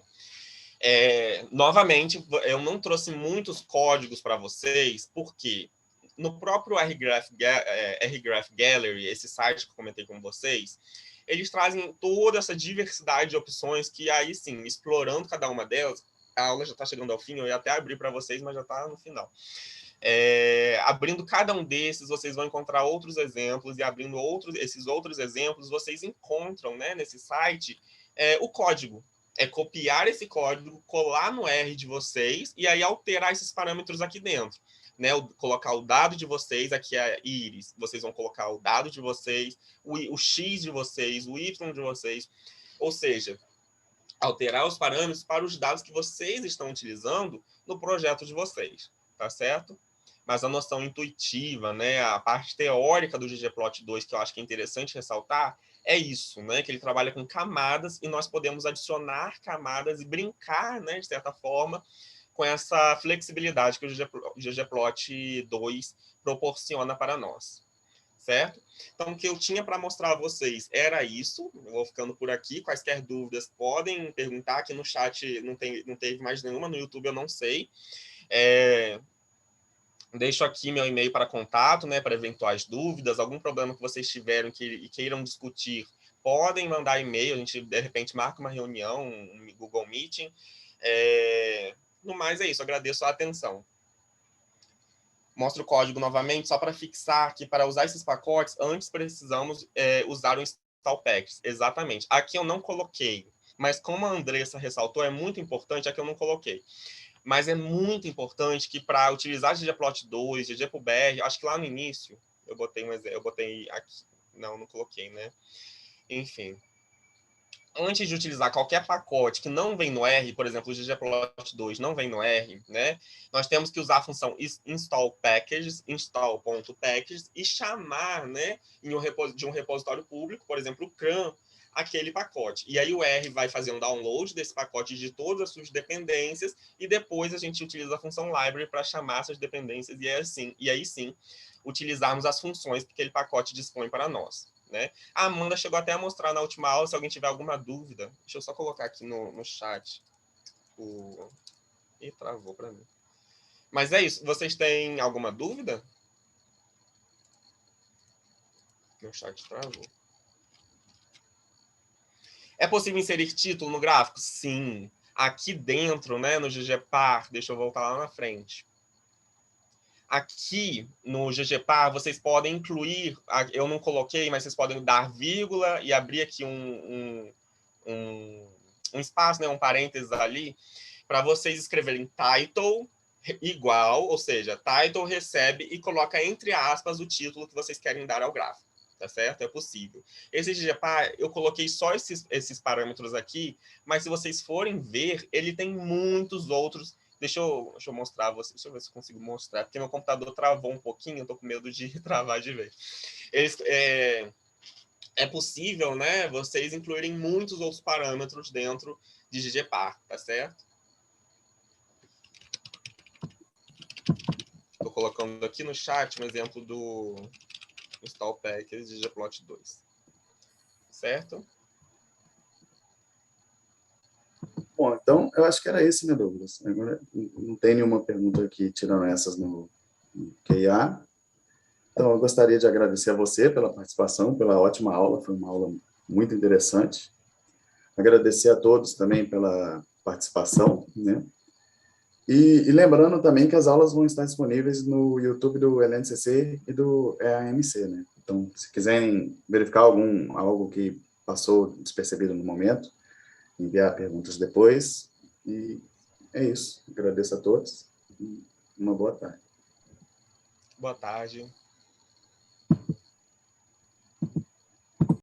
novamente, eu não trouxe muitos códigos para vocês, porque no próprio rGraph Gallery, esse site que eu comentei com vocês, eles trazem toda essa diversidade de opções que aí sim, explorando cada uma delas, a aula já está chegando ao fim, eu ia até abrir para vocês, mas já está no final. Abrindo cada um desses, vocês vão encontrar outros exemplos, e abrindo esses outros exemplos, vocês encontram, né, nesse site o código. É copiar esse código, colar no R de vocês e aí alterar esses parâmetros aqui dentro. Né, colocar o dado de vocês, aqui é íris, vocês vão colocar o dado de vocês, o X de vocês, o Y de vocês, ou seja, alterar os parâmetros para os dados que vocês estão utilizando no projeto de vocês, tá certo? Mas a noção intuitiva, né, a parte teórica do ggplot2, que eu acho que é interessante ressaltar, é isso, né, que ele trabalha com camadas e nós podemos adicionar camadas e brincar, né, de certa forma, com essa flexibilidade que o ggplot2 proporciona para nós, certo? Então, o que eu tinha para mostrar a vocês era isso. Eu vou ficando por aqui. Quaisquer dúvidas podem perguntar. Aqui no chat não teve mais nenhuma, no YouTube eu não sei. Deixo aqui meu e-mail para contato, né, para eventuais dúvidas, algum problema que vocês tiveram e queiram discutir, podem mandar e-mail, a gente, de repente, marca uma reunião, um Google Meeting. No mais, é isso. Agradeço a atenção. Mostro o código novamente, só para fixar que para usar esses pacotes, antes precisamos usar o install package. Exatamente. Aqui eu não coloquei, mas como a Andressa ressaltou, é muito importante, aqui eu não coloquei. Mas é muito importante que para utilizar ggplot2, ggpubr, acho que lá no início, eu botei aqui, não coloquei, né? Enfim. Antes de utilizar qualquer pacote que não vem no R, por exemplo, o ggplot2 não vem no R, né? Nós temos que usar a função install packages, install.packages, e chamar, né, de um repositório público, por exemplo, o CRAN, aquele pacote. E aí o R vai fazer um download desse pacote de todas as suas dependências, e depois a gente utiliza a função library para chamar essas dependências, e aí sim utilizarmos as funções que aquele pacote dispõe para nós. Né? A Amanda chegou até a mostrar na última aula, se alguém tiver alguma dúvida. Deixa eu só colocar aqui no chat. Ih, travou para mim. Mas é isso. Vocês têm alguma dúvida? Meu chat travou. É possível inserir título no gráfico? Sim. Aqui dentro, né, no ggpar, deixa eu voltar lá na frente. Aqui no ggpar, vocês podem incluir, eu não coloquei, mas vocês podem dar vírgula e abrir aqui um espaço, né, um parênteses ali, para vocês escreverem title igual, ou seja, title recebe e coloca entre aspas o título que vocês querem dar ao gráfico, tá certo? É possível. Esse GGPAR, eu coloquei só esses parâmetros aqui, mas se vocês forem ver, ele tem muitos outros. Deixa eu mostrar, deixa eu ver se eu consigo mostrar, porque meu computador travou um pouquinho, eu tô com medo de travar de vez. É possível, né, vocês incluírem muitos outros parâmetros dentro de GGPAR, tá certo? Estou colocando aqui no chat um exemplo do install package de ggplot2, certo? Bom, então, eu acho que era isso, né, Douglas? Agora, não tem nenhuma pergunta aqui, tirando essas no QA. Então, eu gostaria de agradecer a você pela participação, pela ótima aula, foi uma aula muito interessante. Agradecer a todos também pela participação, né? E lembrando também que as aulas vão estar disponíveis no YouTube do LNCC e do EAMC, né? Então, se quiserem verificar algo que passou despercebido no momento, enviar perguntas depois. E é isso. Agradeço a todos. Uma boa tarde. Boa tarde.